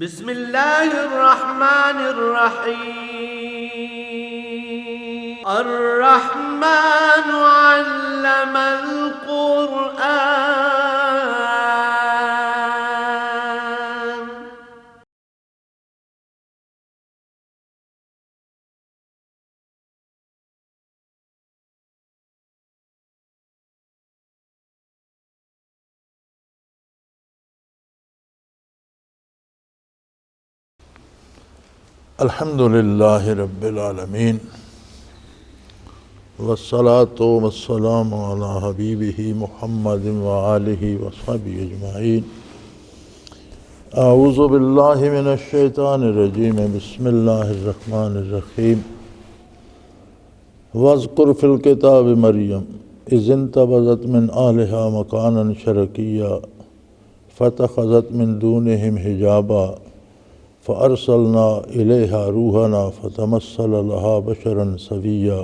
بسم الله الرحمن الرحيم. الرحمن علم القرآن. الحمد للہ رب العالمین والصلاة والسلام علی حبیبہ محمد وآلہ وصحبہ اجمعین. اعوذ باللہ من الشیطان الرجیم. بسم اللہ الرحمن الرحیم. واذکر فی الکتاب مریم اذ انتبذت من اہلہا مکانا شرقیا فاتخذت من دونہم حجابا فأرسلنا إليها روحنا فتمثل لها بشرا سويا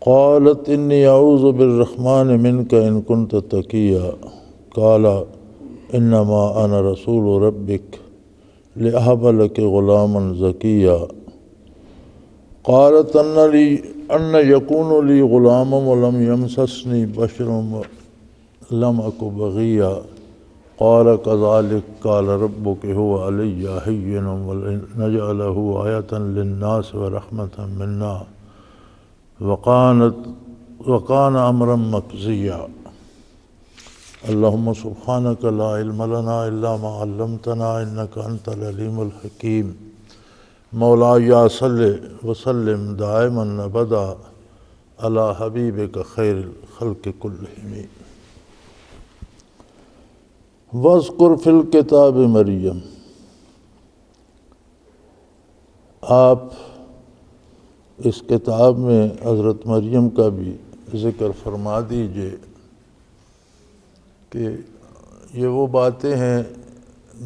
قالت إني أعوذ بالرحمن منك إن كنت تقيا قال إنما أنا رسول ربك لأهب لك غلاما زكيا قالت أن يكون لي غلام ولم يمسسني بشر لم أك بغيا قال كذلك قال ربك هو علي هين ولنجعله آية للناس ورحمة منا وكان أمرا مقضيا. اللهم سبحانك لا علم لنا إلا ما علمتنا إنك أنت العليم الحكيم. مولاي صل وسلم دائما أبدا على حبيبك خير الخلق كلهم. واذکر فی الکتاب مریم. آپ اس کتاب میں حضرت مریم کا بھی ذکر فرما دیجئے کہ یہ وہ باتیں ہیں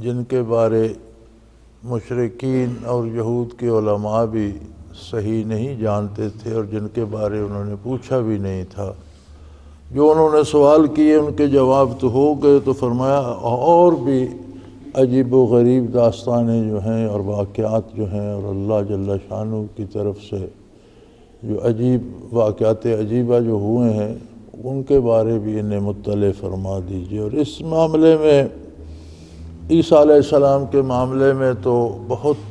جن کے بارے مشرکین اور یہود کے علماء بھی صحیح نہیں جانتے تھے اور جن کے بارے انہوں نے پوچھا بھی نہیں تھا. جو انہوں نے سوال کیے ان کے جواب تو ہو گئے، تو فرمایا اور بھی عجیب و غریب داستانیں جو ہیں اور واقعات جو ہیں اور اللہ جل شانہ کی طرف سے جو عجیب واقعات عجیبہ جو ہوئے ہیں ان کے بارے بھی انہیں مطلع فرما دیجیے. اور اس معاملے میں عیسیٰ علیہ السلام کے معاملے میں تو بہت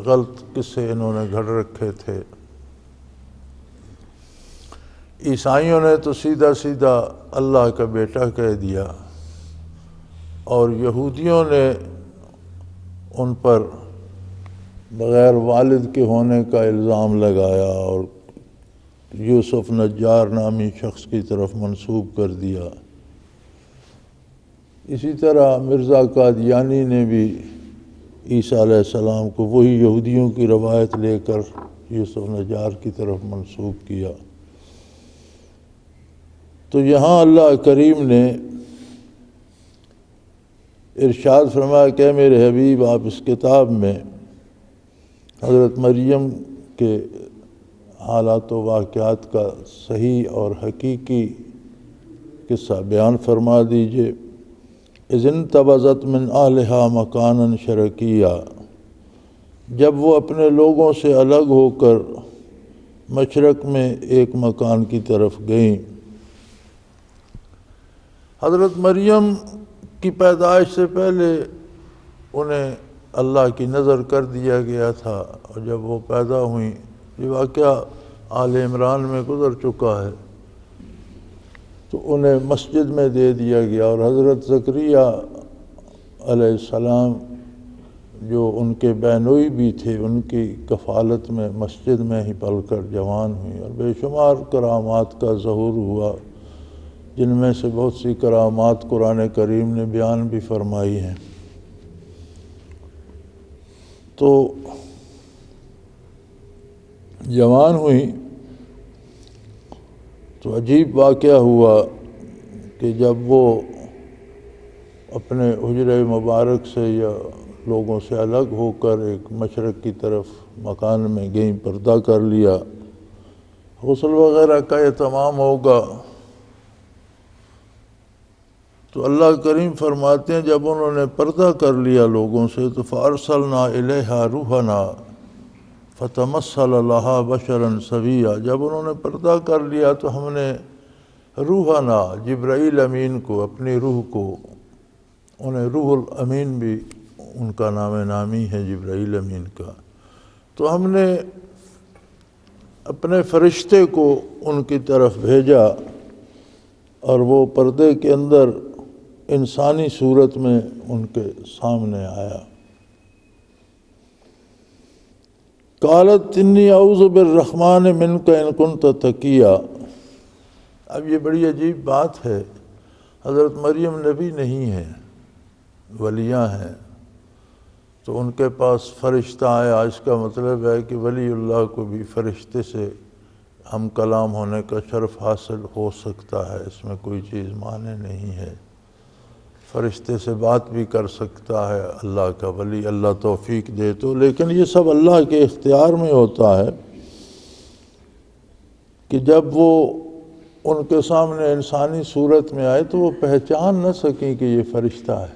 غلط قصے انہوں نے گھڑ رکھے تھے. عیسائیوں نے تو سیدھا سیدھا اللہ کا بیٹا کہہ دیا اور یہودیوں نے ان پر بغیر والد کے ہونے کا الزام لگایا اور یوسف نجار نامی شخص کی طرف منسوب کر دیا. اسی طرح مرزا قادیانی نے بھی عیسیٰ علیہ السلام کو وہی یہودیوں کی روایت لے کر یوسف نجار کی طرف منسوب کیا. تو یہاں اللہ کریم نے ارشاد فرمایا کہ میرے حبیب آپ اس کتاب میں حضرت مریم کے حالات و واقعات کا صحیح اور حقیقی قصہ بیان فرما دیجئے. اذ انتبذت من اہلہا مکانا شرقیا، جب وہ اپنے لوگوں سے الگ ہو کر مشرق میں ایک مکان کی طرف گئیں. حضرت مریم کی پیدائش سے پہلے انہیں اللہ کی نظر کر دیا گیا تھا، اور جب وہ پیدا ہوئیں، یہ واقعہ آل عمران میں گزر چکا ہے، تو انہیں مسجد میں دے دیا گیا. اور حضرت زکریا علیہ السلام جو ان کے بینوئی بھی تھے، ان کی کفالت میں مسجد میں ہی پل کر جوان ہوئی اور بے شمار کرامات کا ظہور ہوا، جن میں سے بہت سی کرامات قرآن کریم نے بیان بھی فرمائی ہیں. تو جوان ہوئی تو عجیب واقعہ ہوا کہ جب وہ اپنے حجرہ مبارک سے یا لوگوں سے الگ ہو کر ایک مشرق کی طرف مکان میں گئیں، پردہ کر لیا، غسل وغیرہ کا اہتمام ہوگا، تو اللہ کریم فرماتے ہیں جب انہوں نے پردہ کر لیا لوگوں سے تو فَأَرْسَلْنَا إِلَيْهَا رُوحَنَا فَتَمَثَّلَ لَهَا بَشَرًا سَوِيًّا، جب انہوں نے پردہ کر لیا تو ہم نے روحنا جبرائیل امین کو، اپنی روح کو، انہیں روح الامین بھی ان کا نام نامی ہے جبرائیل امین کا، تو ہم نے اپنے فرشتے کو ان کی طرف بھیجا اور وہ پردے کے اندر انسانی صورت میں ان کے سامنے آیا۔ قالت انی اعوذ بالرحمن منک ان کنت تقیا۔ اب یہ بڑی عجیب بات ہے، حضرت مریم نبی نہیں ہیں، ولیاں ہیں، تو ان کے پاس فرشتہ آیا، اس کا مطلب ہے کہ ولی اللہ کو بھی فرشتے سے ہم کلام ہونے کا شرف حاصل ہو سکتا ہے، اس میں کوئی چیز معنی نہیں ہے، فرشتے سے بات بھی کر سکتا ہے اللہ کا ولی، اللہ توفیق دے تو، لیکن یہ سب اللہ کے اختیار میں ہوتا ہے کہ جب وہ ان کے سامنے انسانی صورت میں آئے تو وہ پہچان نہ سکیں کہ یہ فرشتہ ہے۔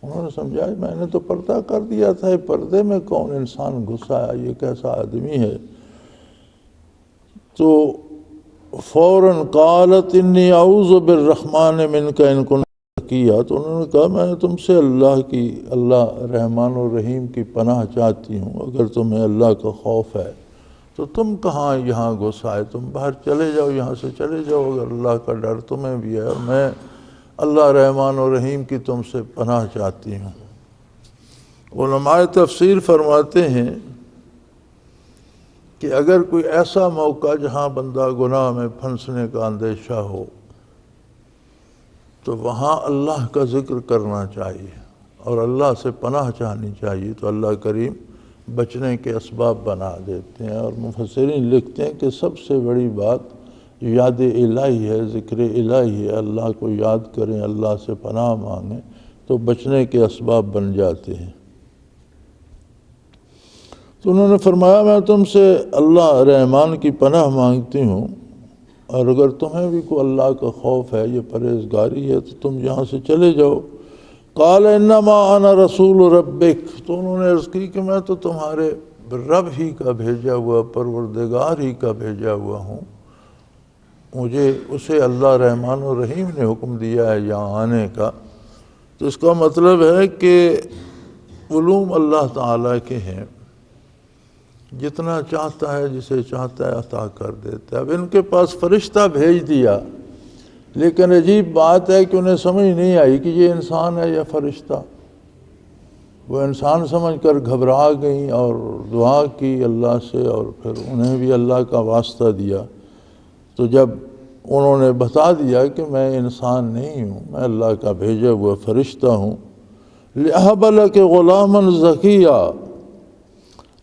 انہوں نے سمجھا میں نے تو پردہ کر دیا تھا، یہ پردے میں کون انسان گھسا ہے، یہ کیسا آدمی ہے؟ تو فوراً قالت انی اعوذ بالرحمن منک ان کنت تقیا، تو انہوں نے کہا میں تم سے اللہ رحمان و رحیم کی پناہ چاہتی ہوں، اگر تمہیں اللہ کا خوف ہے تو تم کہاں یہاں گھس آئے، تم باہر چلے جاؤ، یہاں سے چلے جاؤ، اگر اللہ کا ڈر تمہیں بھی ہے، اور میں اللہ رحمان و رحیم کی تم سے پناہ چاہتی ہوں۔ علماء تفسیر فرماتے ہیں کہ اگر کوئی ایسا موقع جہاں بندہ گناہ میں پھنسنے کا اندیشہ ہو تو وہاں اللہ کا ذکر کرنا چاہیے اور اللہ سے پناہ چاہنی چاہیے، تو اللہ کریم بچنے کے اسباب بنا دیتے ہیں۔ اور مفسرین لکھتے ہیں کہ سب سے بڑی بات یاد الہی ہے، ذکر الہی ہے، اللہ کو یاد کریں، اللہ سے پناہ مانگیں تو بچنے کے اسباب بن جاتے ہیں۔ تو انہوں نے فرمایا میں تم سے اللہ رحمان کی پناہ مانگتی ہوں، اور اگر تمہیں بھی کوئی اللہ کا خوف ہے، یہ پرہیزگاری ہے، تو تم یہاں سے چلے جاؤ۔ قال انما انا رسول ربک، تو انہوں نے عرض کی کہ میں تو تمہارے رب ہی کا بھیجا ہوا، پروردگار ہی کا بھیجا ہوا ہوں، مجھے اسے اللہ رحمان و رحیم نے حکم دیا ہے یہاں آنے کا۔ تو اس کا مطلب ہے کہ علوم اللہ تعالیٰ کے ہیں، جتنا چاہتا ہے جسے چاہتا ہے عطا کر دیتا ہے۔ اب ان کے پاس فرشتہ بھیج دیا، لیکن عجیب بات ہے کہ انہیں سمجھ نہیں آئی کہ یہ انسان ہے یا فرشتہ۔ وہ انسان سمجھ کر گھبرا گئیں اور دعا کی اللہ سے، اور پھر انہیں بھی اللہ کا واسطہ دیا۔ تو جب انہوں نے بتا دیا کہ میں انسان نہیں ہوں، میں اللہ کا بھیجا ہوا فرشتہ ہوں، لِأَهَبَ لَكَ غُلَامًا زَكِيًّا،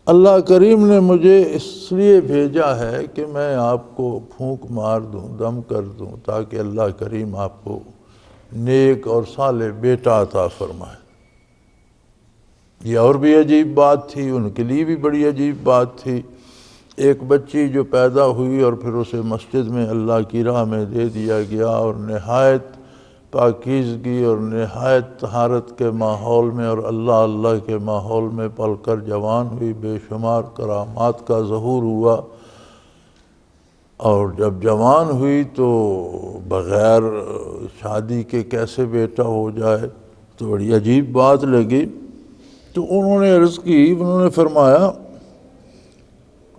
اللہ کریم نے مجھے اس لیے بھیجا ہے کہ میں آپ کو پھونک مار دوں، دم کر دوں، تاکہ اللہ کریم آپ کو نیک اور صالح بیٹا عطا فرمائے۔ یہ اور بھی عجیب بات تھی، ان کے لیے بھی بڑی عجیب بات تھی۔ ایک بچی جو پیدا ہوئی اور پھر اسے مسجد میں اللہ کی راہ میں دے دیا گیا، اور نہایت پاکیزگی اور نہایت طہارت کے ماحول میں اور اللہ کے ماحول میں پل کر جوان ہوئی، بے شمار کرامات کا ظہور ہوا، اور جب جوان ہوئی تو بغیر شادی کے کیسے بیٹا ہو جائے، تو بڑی عجیب بات لگی۔ تو انہوں نے عرض کی، انہوں نے فرمایا،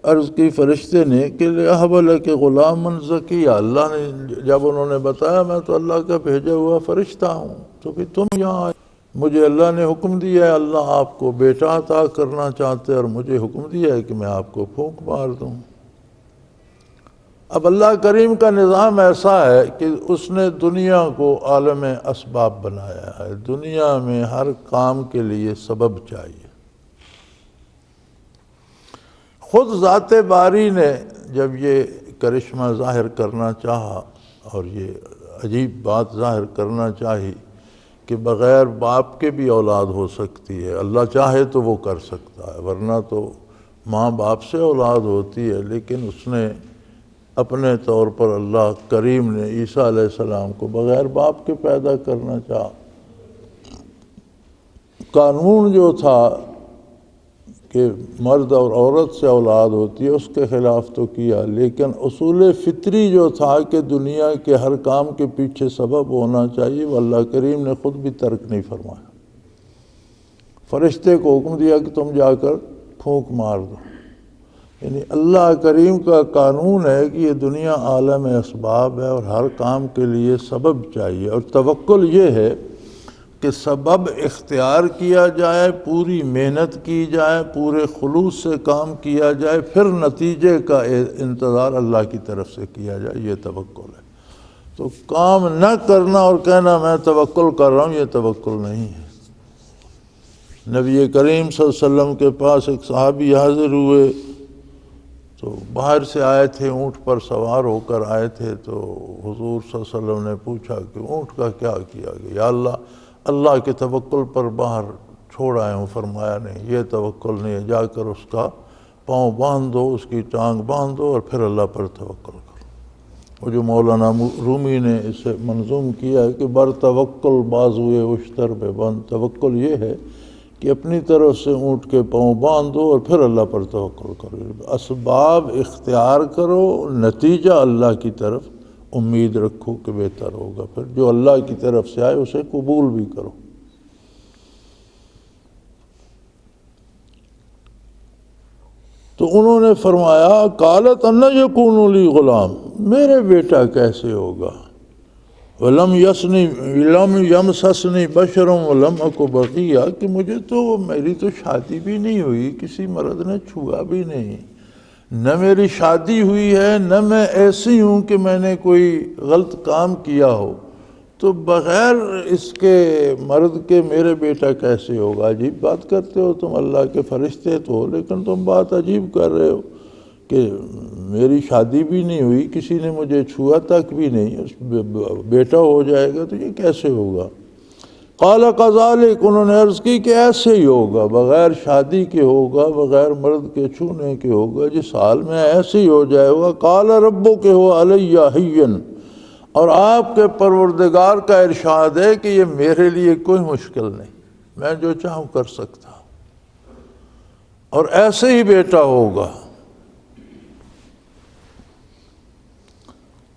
عرض کی فرشتے نے کہ لِأَهَبَ لَكَ غُلَامًا زَكِيًّا، اللہ نے جب انہوں نے بتایا میں تو اللہ کا بھیجا ہوا فرشتہ ہوں، تو پھر تم یہاں آئے، مجھے اللہ نے حکم دیا ہے، اللہ آپ کو بیٹا عطا کرنا چاہتے ہیں، اور مجھے حکم دیا ہے کہ میں آپ کو پھونک مار دوں۔ اب اللہ کریم کا نظام ایسا ہے کہ اس نے دنیا کو عالم اسباب بنایا ہے، دنیا میں ہر کام کے لیے سبب چاہیے۔ خود ذات باری نے جب یہ کرشمہ ظاہر کرنا چاہا اور یہ عجیب بات ظاہر کرنا چاہی کہ بغیر باپ کے بھی اولاد ہو سکتی ہے، اللہ چاہے تو وہ کر سکتا ہے، ورنہ تو ماں باپ سے اولاد ہوتی ہے، لیکن اس نے اپنے طور پر اللہ کریم نے عیسیٰ علیہ السلام کو بغیر باپ کے پیدا کرنا چاہا۔ قانون جو تھا کہ مرد اور عورت سے اولاد ہوتی ہے اس کے خلاف تو کیا، لیکن اصول فطری جو تھا کہ دنیا کے ہر کام کے پیچھے سبب ہونا چاہیے، وہ اللہ کریم نے خود بھی ترک نہیں فرمایا۔ فرشتے کو حکم دیا کہ تم جا کر پھونک مار دو۔ یعنی اللہ کریم کا قانون ہے کہ یہ دنیا عالم اسباب ہے اور ہر کام کے لیے سبب چاہیے، اور توکل یہ ہے کہ سبب اختیار کیا جائے، پوری محنت کی جائے، پورے خلوص سے کام کیا جائے، پھر نتیجے کا انتظار اللہ کی طرف سے کیا جائے، یہ توکل ہے۔ تو کام نہ کرنا اور کہنا میں توکل کر رہا ہوں، یہ توکل نہیں ہے۔ نبی کریم صلی اللہ علیہ وسلم کے پاس ایک صحابی حاضر ہوئے، تو باہر سے آئے تھے، اونٹ پر سوار ہو کر آئے تھے، تو حضور صلی اللہ علیہ وسلم نے پوچھا کہ اونٹ کا کیا کیا گیا؟ یا اللہ کے توکل پر باہر چھوڑ آئے ہوں۔ فرمایا نہیں، یہ توکل نہیں ہے، جا کر اس کا پاؤں باندھ دو، اس کی ٹانگ باندھ دو اور پھر اللہ پر توکل کرو۔ وہ جو مولانا رومی نے اسے منظوم کیا ہے کہ بر توکل بازوئے اشتر پہ بند، توکل یہ ہے کہ اپنی طرف سے اونٹ کے پاؤں باندھ دو اور پھر اللہ پر توکل کرو۔ اسباب اختیار کرو، نتیجہ اللہ کی طرف امید رکھو کہ بہتر ہوگا، پھر جو اللہ کی طرف سے آئے اسے قبول بھی کرو۔ تو انہوں نے فرمایا قالت ان یکون لی غلام، میرے بیٹا کیسے ہوگا؟ ولم یمسسنی بشر ولم اک بغیہ، کہ میری تو شادی بھی نہیں ہوئی، کسی مرد نے چھوا بھی نہیں، نہ میری شادی ہوئی ہے، نہ میں ایسی ہوں کہ میں نے کوئی غلط کام کیا ہو، تو بغیر اس کے مرد کے میرے بیٹا کیسے ہوگا؟ عجیب بات کرتے ہو تم، اللہ کے فرشتے تو ہو، لیکن تم بات عجیب کر رہے ہو کہ میری شادی بھی نہیں ہوئی، کسی نے مجھے چھوا تک بھی نہیں، بیٹا ہو جائے گا تو یہ کیسے ہوگا؟ قال کذالک، انہوں نے عرض کی کہ ایسے ہی ہوگا، بغیر شادی کے ہوگا، بغیر مرد کے چھونے کے ہوگا، جس حال میں ایسے ہی ہو جائے گا۔ قال ربک هو علی ہین، اور آپ کے پروردگار کا ارشاد ہے کہ یہ میرے لیے کوئی مشکل نہیں، میں جو چاہوں کر سکتا ہوں، اور ایسے ہی بیٹا ہوگا۔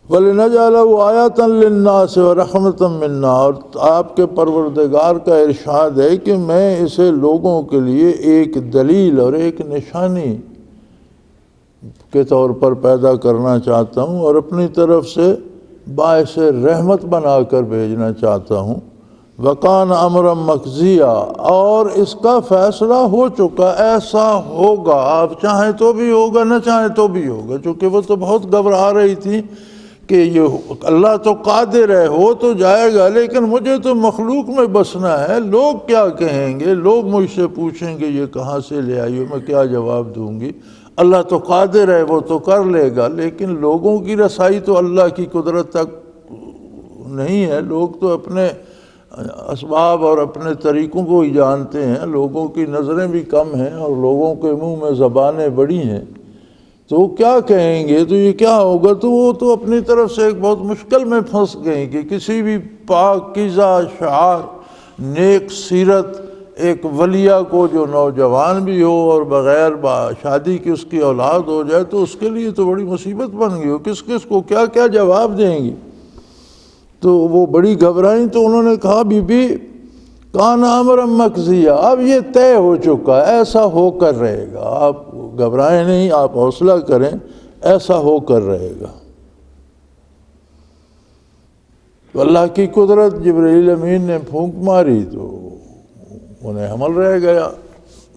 وَلِنَجْعَلَهُ آیَةً لِلنَّاسِ وَرَحْمَةً مِنَّا، اور آپ کے پروردگار کا ارشاد ہے کہ میں اسے لوگوں کے لیے ایک دلیل اور ایک نشانی کے طور پر پیدا کرنا چاہتا ہوں، اور اپنی طرف سے باعث رحمت بنا کر بھیجنا چاہتا ہوں۔ وَقَانَ أَمْرًا مَقْضِيًّا، اور اس کا فیصلہ ہو چکا، ایسا ہوگا، آپ چاہیں تو بھی ہوگا، نہ چاہیں تو بھی ہوگا، چونکہ وہ تو بہت گھبرا رہی تھی کہ یہ اللہ تو قادر ہے، ہو تو جائے گا، لیکن مجھے تو مخلوق میں بسنا ہے، لوگ کیا کہیں گے، لوگ مجھ سے پوچھیں گے یہ کہاں سے لے آئی ہو، میں کیا جواب دوں گی؟ اللہ تو قادر ہے، وہ تو کر لے گا، لیکن لوگوں کی رسائی تو اللہ کی قدرت تک نہیں ہے، لوگ تو اپنے اسباب اور اپنے طریقوں کو ہی جانتے ہیں، لوگوں کی نظریں بھی کم ہیں اور لوگوں کے منہ میں زبانیں بڑی ہیں، تو وہ کیا کہیں گے، تو یہ کیا ہوگا؟ تو وہ تو اپنی طرف سے ایک بہت مشکل میں پھنس گئیں کہ کسی بھی پاکیزہ شعار نیک سیرت ایک ولیہ کو جو نوجوان بھی ہو اور بغیر شادی کی اس کی اولاد ہو جائے تو اس کے لیے تو بڑی مصیبت بن گئی ہو، کس کو کیا کیا جواب دیں گی؟ تو وہ بڑی گھبرائیں، تو انہوں نے کہا بی بی کان امرا مقضیا، اب یہ طے ہو چکا ہے، ایسا ہو کر رہے گا، آپ گھبرائیں نہیں، آپ حوصلہ کریں، ایسا ہو کر رہے گا۔ تو اللہ کی قدرت، جبرائیل امین نے پھونک ماری تو انہیں حمل رہ گیا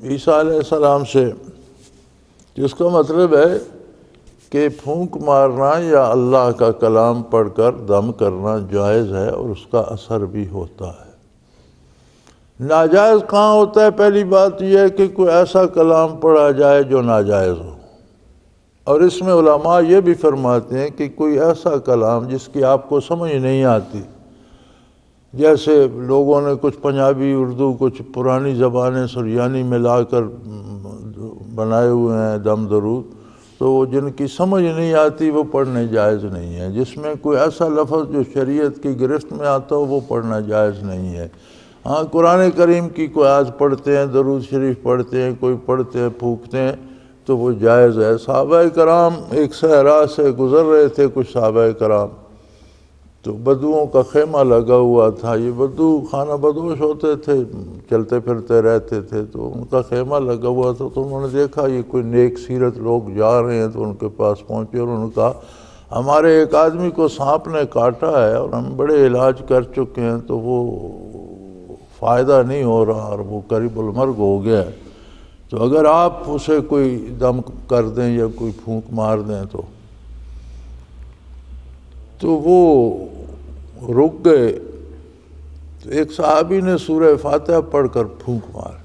عیسیٰ علیہ السلام سے، جس کا مطلب ہے کہ پھونک مارنا یا اللہ کا کلام پڑھ کر دم کرنا جائز ہے اور اس کا اثر بھی ہوتا ہے۔ ناجائز کہاں ہوتا ہے؟ پہلی بات یہ ہے کہ کوئی ایسا کلام پڑھا جائے جو ناجائز ہو، اور اس میں علماء یہ بھی فرماتے ہیں کہ کوئی ایسا کلام جس کی آپ کو سمجھ نہیں آتی، جیسے لوگوں نے کچھ پنجابی، اردو، کچھ پرانی زبانیں سریانی ملا کر بنائے ہوئے ہیں دم درود، تو وہ جن کی سمجھ نہیں آتی وہ پڑھنے جائز نہیں ہے۔ جس میں کوئی ایسا لفظ جو شریعت کی گرفت میں آتا ہو وہ پڑھنا جائز نہیں ہے۔ ہاں قرآن کریم کی کوئی آیت پڑھتے ہیں، درود شریف پڑھتے ہیں، کوئی پڑھتے ہیں، پھونکتے ہیں تو وہ جائز ہے۔ صحابہ کرام ایک صحرا سے گزر رہے تھے کچھ صحابہ کرام، تو بدوؤں کا خیمہ لگا ہوا تھا۔ یہ بدو خانہ بدوش ہوتے تھے، چلتے پھرتے رہتے تھے، تو ان کا خیمہ لگا ہوا تھا۔ تو انہوں نے دیکھا یہ کوئی نیک سیرت لوگ جا رہے ہیں، تو ان کے پاس پہنچے اور انہوں نے کہا ہمارے ایک آدمی کو سانپ نے کاٹا ہے اور ہم بڑے علاج کر چکے ہیں تو وہ فائدہ نہیں ہو رہا اور وہ قریب المرگ ہو گیا ہے، تو اگر آپ اسے کوئی دم کر دیں یا کوئی پھونک مار دیں تو وہ رک گئے۔ تو ایک صحابی نے سورہ فاتحہ پڑھ کر پھونک مار،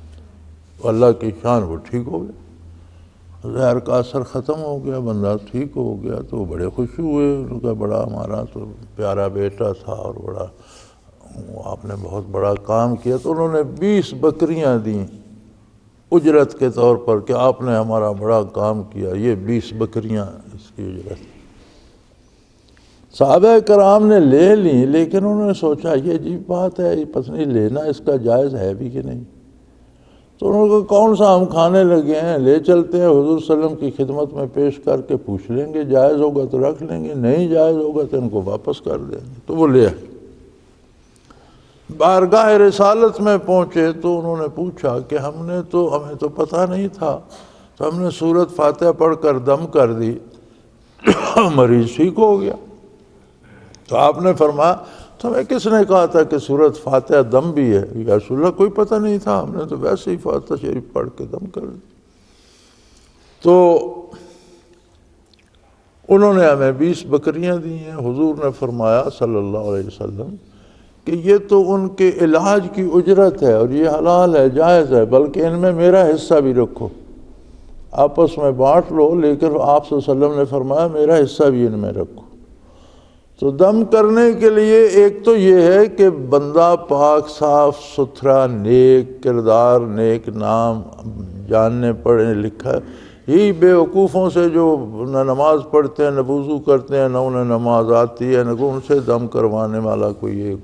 اللہ کی شان وہ ٹھیک ہو گیا، زہر کا اثر ختم ہو گیا، بندہ ٹھیک ہو گیا۔ تو وہ بڑے خوش ہوئے، ان کا بڑا ہمارا تو پیارا بیٹا تھا اور بڑا آپ نے بہت بڑا کام کیا۔ تو انہوں نے 20 بکریاں دیں اجرت کے طور پر کہ آپ نے ہمارا بڑا کام کیا، یہ 20 بکریاں اس کی اجرت۔ صحابہ کرام نے لے لیں، لیکن انہوں نے سوچا یہ عجیب بات ہے، یہ پتہ نہیں لینا اس کا جائز ہے بھی کہ نہیں۔ تو انہوں نے کہا کون سا ہم کھانے لگے ہیں، لے چلتے ہیں، حضور صلی اللہ علیہ وسلم کی خدمت میں پیش کر کے پوچھ لیں گے، جائز ہوگا تو رکھ لیں گے، نہیں جائز ہوگا تو ان کو واپس کر دیں گے۔ تو وہ لے آئے، بارگاہ رسالت میں پہنچے تو انہوں نے پوچھا کہ ہمیں تو پتہ نہیں تھا، تو ہم نے سورۃ فاتحہ پڑھ کر دم کر دی، مریض ٹھیک ہو گیا۔ تو آپ نے فرمایا تمہیں کس نے کہا تھا کہ سورۃ فاتحہ دم بھی ہے؟ یا رسول اللہ کوئی پتہ نہیں تھا، ہم نے تو ویسے ہی فاتحہ شریف پڑھ کے دم کر دی۔ تو انہوں نے ہمیں 20 بکریاں دی ہیں۔ حضور نے فرمایا صلی اللہ علیہ وسلم کہ یہ تو ان کے علاج کی اجرت ہے اور یہ حلال ہے، جائز ہے، بلکہ ان میں میرا حصہ بھی رکھو، آپس میں بانٹ لو، لیکن آپ صلی اللہ علیہ وسلم نے فرمایا میرا حصہ بھی ان میں رکھو۔ تو دم کرنے کے لیے ایک تو یہ ہے کہ بندہ پاک صاف ستھرا، نیک کردار، نیک نام، جاننے پڑھنے لکھا، یہی بے وقوفوں سے جو نہ نماز پڑھتے ہیں نہ وضو کرتے ہیں نہ انہیں نماز آتی ہے، نہ ان سے دم کروانے والا کوئی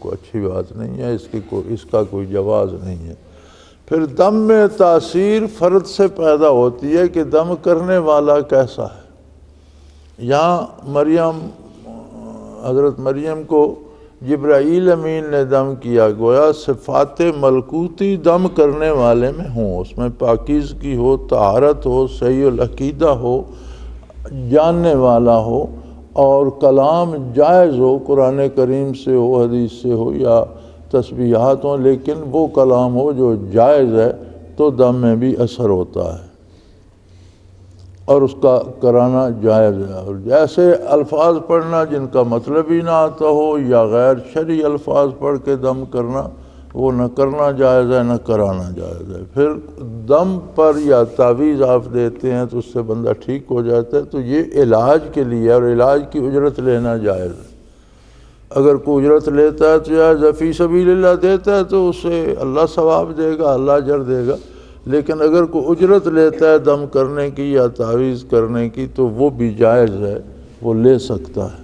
اچھی بات نہیں ہے، اس کا کوئی جواز نہیں ہے۔ پھر دم میں تاثیر فرد سے پیدا ہوتی ہے کہ دم کرنے والا کیسا ہے۔ یہاں حضرت مریم کو جبرائیل امین نے دم کیا، گویا صفات ملکوتی دم کرنے والے میں ہوں، اس میں پاکیزگی ہو، طہارت ہو، صحیح العقیدہ ہو، جاننے والا ہو، اور کلام جائز ہو، قرآن کریم سے ہو، حدیث سے ہو یا تسبیحات ہوں، لیکن وہ کلام ہو جو جائز ہے، تو دم میں بھی اثر ہوتا ہے اور اس کا کرانا جائز ہے۔ اور جیسے الفاظ پڑھنا جن کا مطلب ہی نہ آتا ہو یا غیر شرعی الفاظ پڑھ کے دم کرنا، وہ نہ کرنا جائز ہے نہ کرانا جائز ہے۔ پھر دم پر یا تعویذ آپ دیتے ہیں تو اس سے بندہ ٹھیک ہو جاتا ہے، تو یہ علاج کے لیے، اور علاج کی اجرت لینا جائز ہے۔ اگر کوئی اجرت لیتا ہے تو جائز ہے، فی سبیل اللہ دیتا ہے تو اسے اللہ ثواب دے گا، اللہ اجر دے گا، لیکن اگر کوئی اجرت لیتا ہے دم کرنے کی یا تعویذ کرنے کی تو وہ بھی جائز ہے، وہ لے سکتا ہے۔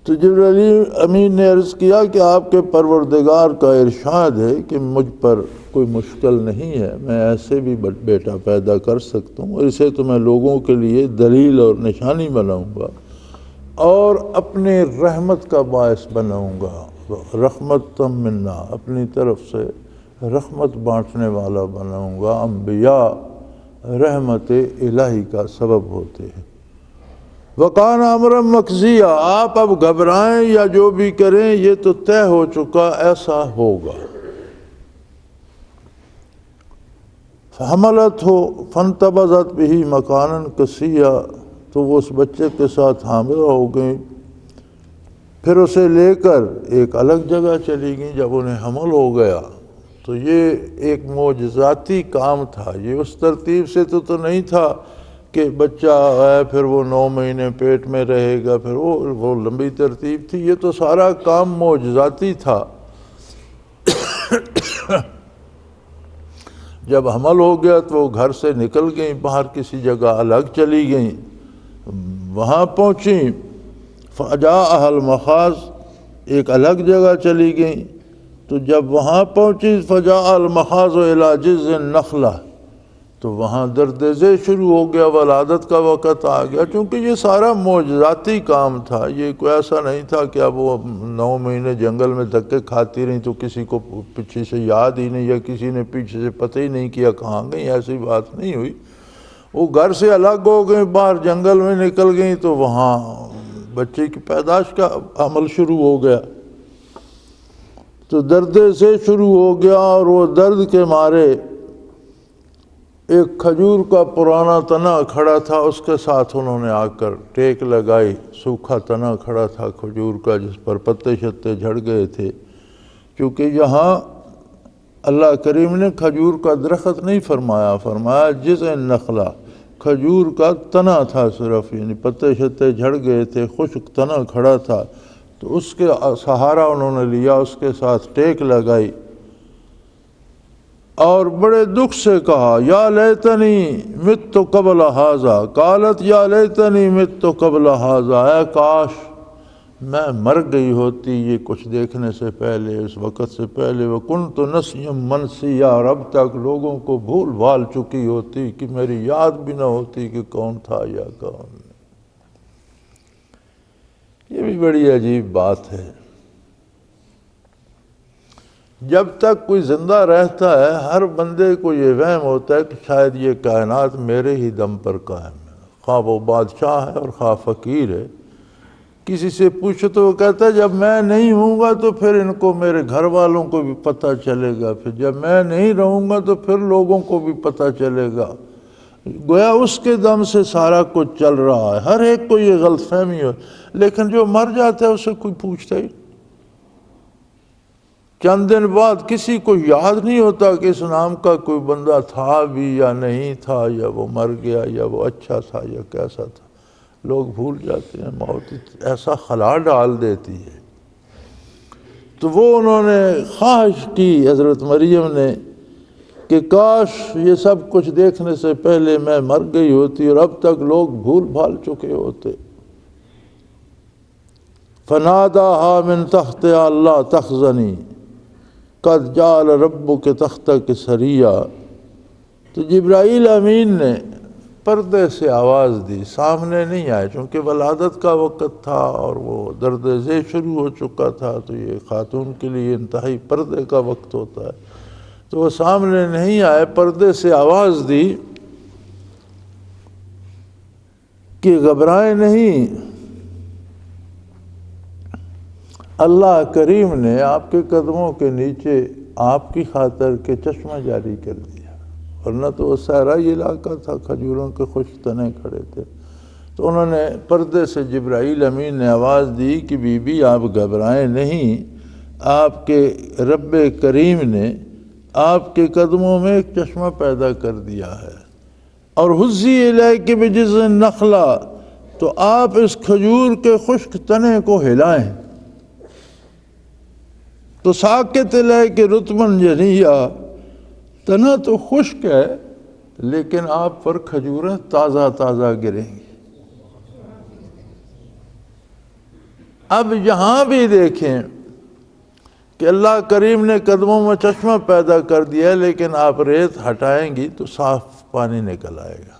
تو جبرائیل امین نے عرض کیا کہ آپ کے پروردگار کا ارشاد ہے کہ مجھ پر کوئی مشکل نہیں ہے، میں ایسے بھی بیٹا پیدا کر سکتا ہوں، اور اسے تو میں لوگوں کے لیے دلیل اور نشانی بناؤں گا اور اپنے رحمت کا باعث بناؤں گا، رحمت منا، اپنی طرف سے رحمت بانٹنے والا بناؤں گا۔ انبیاء رحمت الہی کا سبب ہوتے ہیں۔ وَقَانَ أَمْرًا مَقْضِيًّا، آپ اب گھبرائیں یا جو بھی کریں یہ تو طے ہو چکا، ایسا ہوگا۔ فَحَمَلَتْهُ فَانْتَبَذَتْ بِهِ مَكَانًا قَصِيًّا، تو وہ اس بچے کے ساتھ حاملہ ہو گئیں، پھر اسے لے کر ایک الگ جگہ چلی گئیں۔ جب انہیں حمل ہو گیا تو یہ ایک معجزاتی کام تھا، یہ اس ترتیب سے تو نہیں تھا کہ بچہ ہے پھر وہ 9 مہینے پیٹ میں رہے گا، پھر وہ لمبی ترتیب تھی، یہ تو سارا کام معجزاتی تھا۔ جب حمل ہو گیا تو وہ گھر سے نکل گئیں، باہر کسی جگہ الگ چلی گئیں، وہاں پہنچیں، فجاء المخاض، ایک الگ جگہ چلی گئیں، تو جب وہاں پہنچی فجاء المخاض الی جذع النخلہ، تو وہاں درد ذیل شروع ہو گیا، ولادت کا وقت آ گیا۔ چونکہ یہ سارا معجزاتی کام تھا، یہ کوئی ایسا نہیں تھا کہ اب وہ 9 مہینے جنگل میں دھکے کھاتی رہیں تو کسی کو پیچھے سے یاد ہی نہیں، یا کسی نے پیچھے سے پتہ ہی نہیں کیا کہاں گئیں، ایسی بات نہیں ہوئی۔ وہ گھر سے الگ ہو گئیں، باہر جنگل میں نکل گئیں، تو وہاں بچے کی پیدائش کا عمل شروع ہو گیا، تو درد سے شروع ہو گیا، اور وہ درد کے مارے ایک کھجور کا پرانا تنا کھڑا تھا، اس کے ساتھ انہوں نے آ کر ٹیک لگائی۔ سوکھا تنا کھڑا تھا کھجور کا، جس پر پتے شتے جھڑ گئے تھے، کیونکہ یہاں اللہ کریم نے کھجور کا درخت نہیں فرمایا، فرمایا جذع النخلہ، کھجور کا تنا تھا صرف، یعنی پتے شتے جھڑ گئے تھے، خشک تنا کھڑا تھا، تو اس کے سہارا انہوں نے لیا، اس کے ساتھ ٹیک لگائی، اور بڑے دکھ سے کہا یا لیتنی مت قبل ھذا، قالت یا لیتنی مت قبل ھذا، اے کاش میں مر گئی ہوتی یہ کچھ دیکھنے سے پہلے، اس وقت سے پہلے، وکنت نسیا منسیا، اور اب تک لوگوں کو بھول بھال چکی ہوتی کہ میری یاد بھی نہ ہوتی کہ کون تھا یا کون نہیں۔ یہ بھی بڑی عجیب بات ہے۔ جب تک کوئی زندہ رہتا ہے ہر بندے کو یہ وہم ہوتا ہے کہ شاید یہ کائنات میرے ہی دم پر قائم ہے، خواہ وہ بادشاہ ہے اور خواہ فقیر ہے۔ کسی سے پوچھو تو وہ کہتا ہے جب میں نہیں ہوں گا تو پھر ان کو، میرے گھر والوں کو بھی پتہ چلے گا، پھر جب میں نہیں رہوں گا تو پھر لوگوں کو بھی پتہ چلے گا۔ گویا اس کے دم سے سارا کچھ چل رہا ہے، ہر ایک کو یہ غلط فہمی ہو، لیکن جو مر جاتا ہے اسے کوئی پوچھتا ہی، چند دن بعد کسی کو یاد نہیں ہوتا کہ اس نام کا کوئی بندہ تھا بھی یا نہیں تھا، یا وہ مر گیا، یا وہ اچھا تھا یا کیسا تھا، لوگ بھول جاتے ہیں۔ موت ایسا خلا ڈال دیتی ہے۔ تو وہ انہوں نے خواہش کی، حضرت مریم نے، کہ کاش یہ سب کچھ دیکھنے سے پہلے میں مر گئی ہوتی اور اب تک لوگ بھول بھال چکے ہوتے۔ فناداها من تحتها اللہ تحزنی قد جعل ربک تحتک سریا، تو جبرائیل امین نے پردے سے آواز دی، سامنے نہیں آئے، چونکہ ولادت کا وقت تھا اور وہ درد ذیل شروع ہو چکا تھا، تو یہ خاتون کے لیے انتہائی پردے کا وقت ہوتا ہے، تو وہ سامنے نہیں آئے، پردے سے آواز دی کہ گھبرائیں نہیں، اللہ کریم نے آپ کے قدموں کے نیچے آپ کی خاطر کے چشمہ جاری کر دیا، ورنہ تو وہ صحرائی علاقہ تھا، کھجوروں کے خشک تنے کھڑے تھے۔ تو انہوں نے پردے سے جبرائیل امین نے آواز دی کہ بی بی آپ گھبرائیں نہیں، آپ کے رب کریم نے آپ کے قدموں میں ایک چشمہ پیدا کر دیا ہے، اور حزی الیک بجذع النخلہ، تو آپ اس کھجور کے خشک تنے کو ہلائیں، تو ساکت الیک رطبا جنیا، تنا تو خشک ہے لیکن آپ پر کھجوریں تازہ تازہ گریں گی۔ اب یہاں بھی دیکھیں کہ اللہ کریم نے قدموں میں چشمہ پیدا کر دیا ہے، لیکن آپ ریت ہٹائیں گی تو صاف پانی نکل آئے گا۔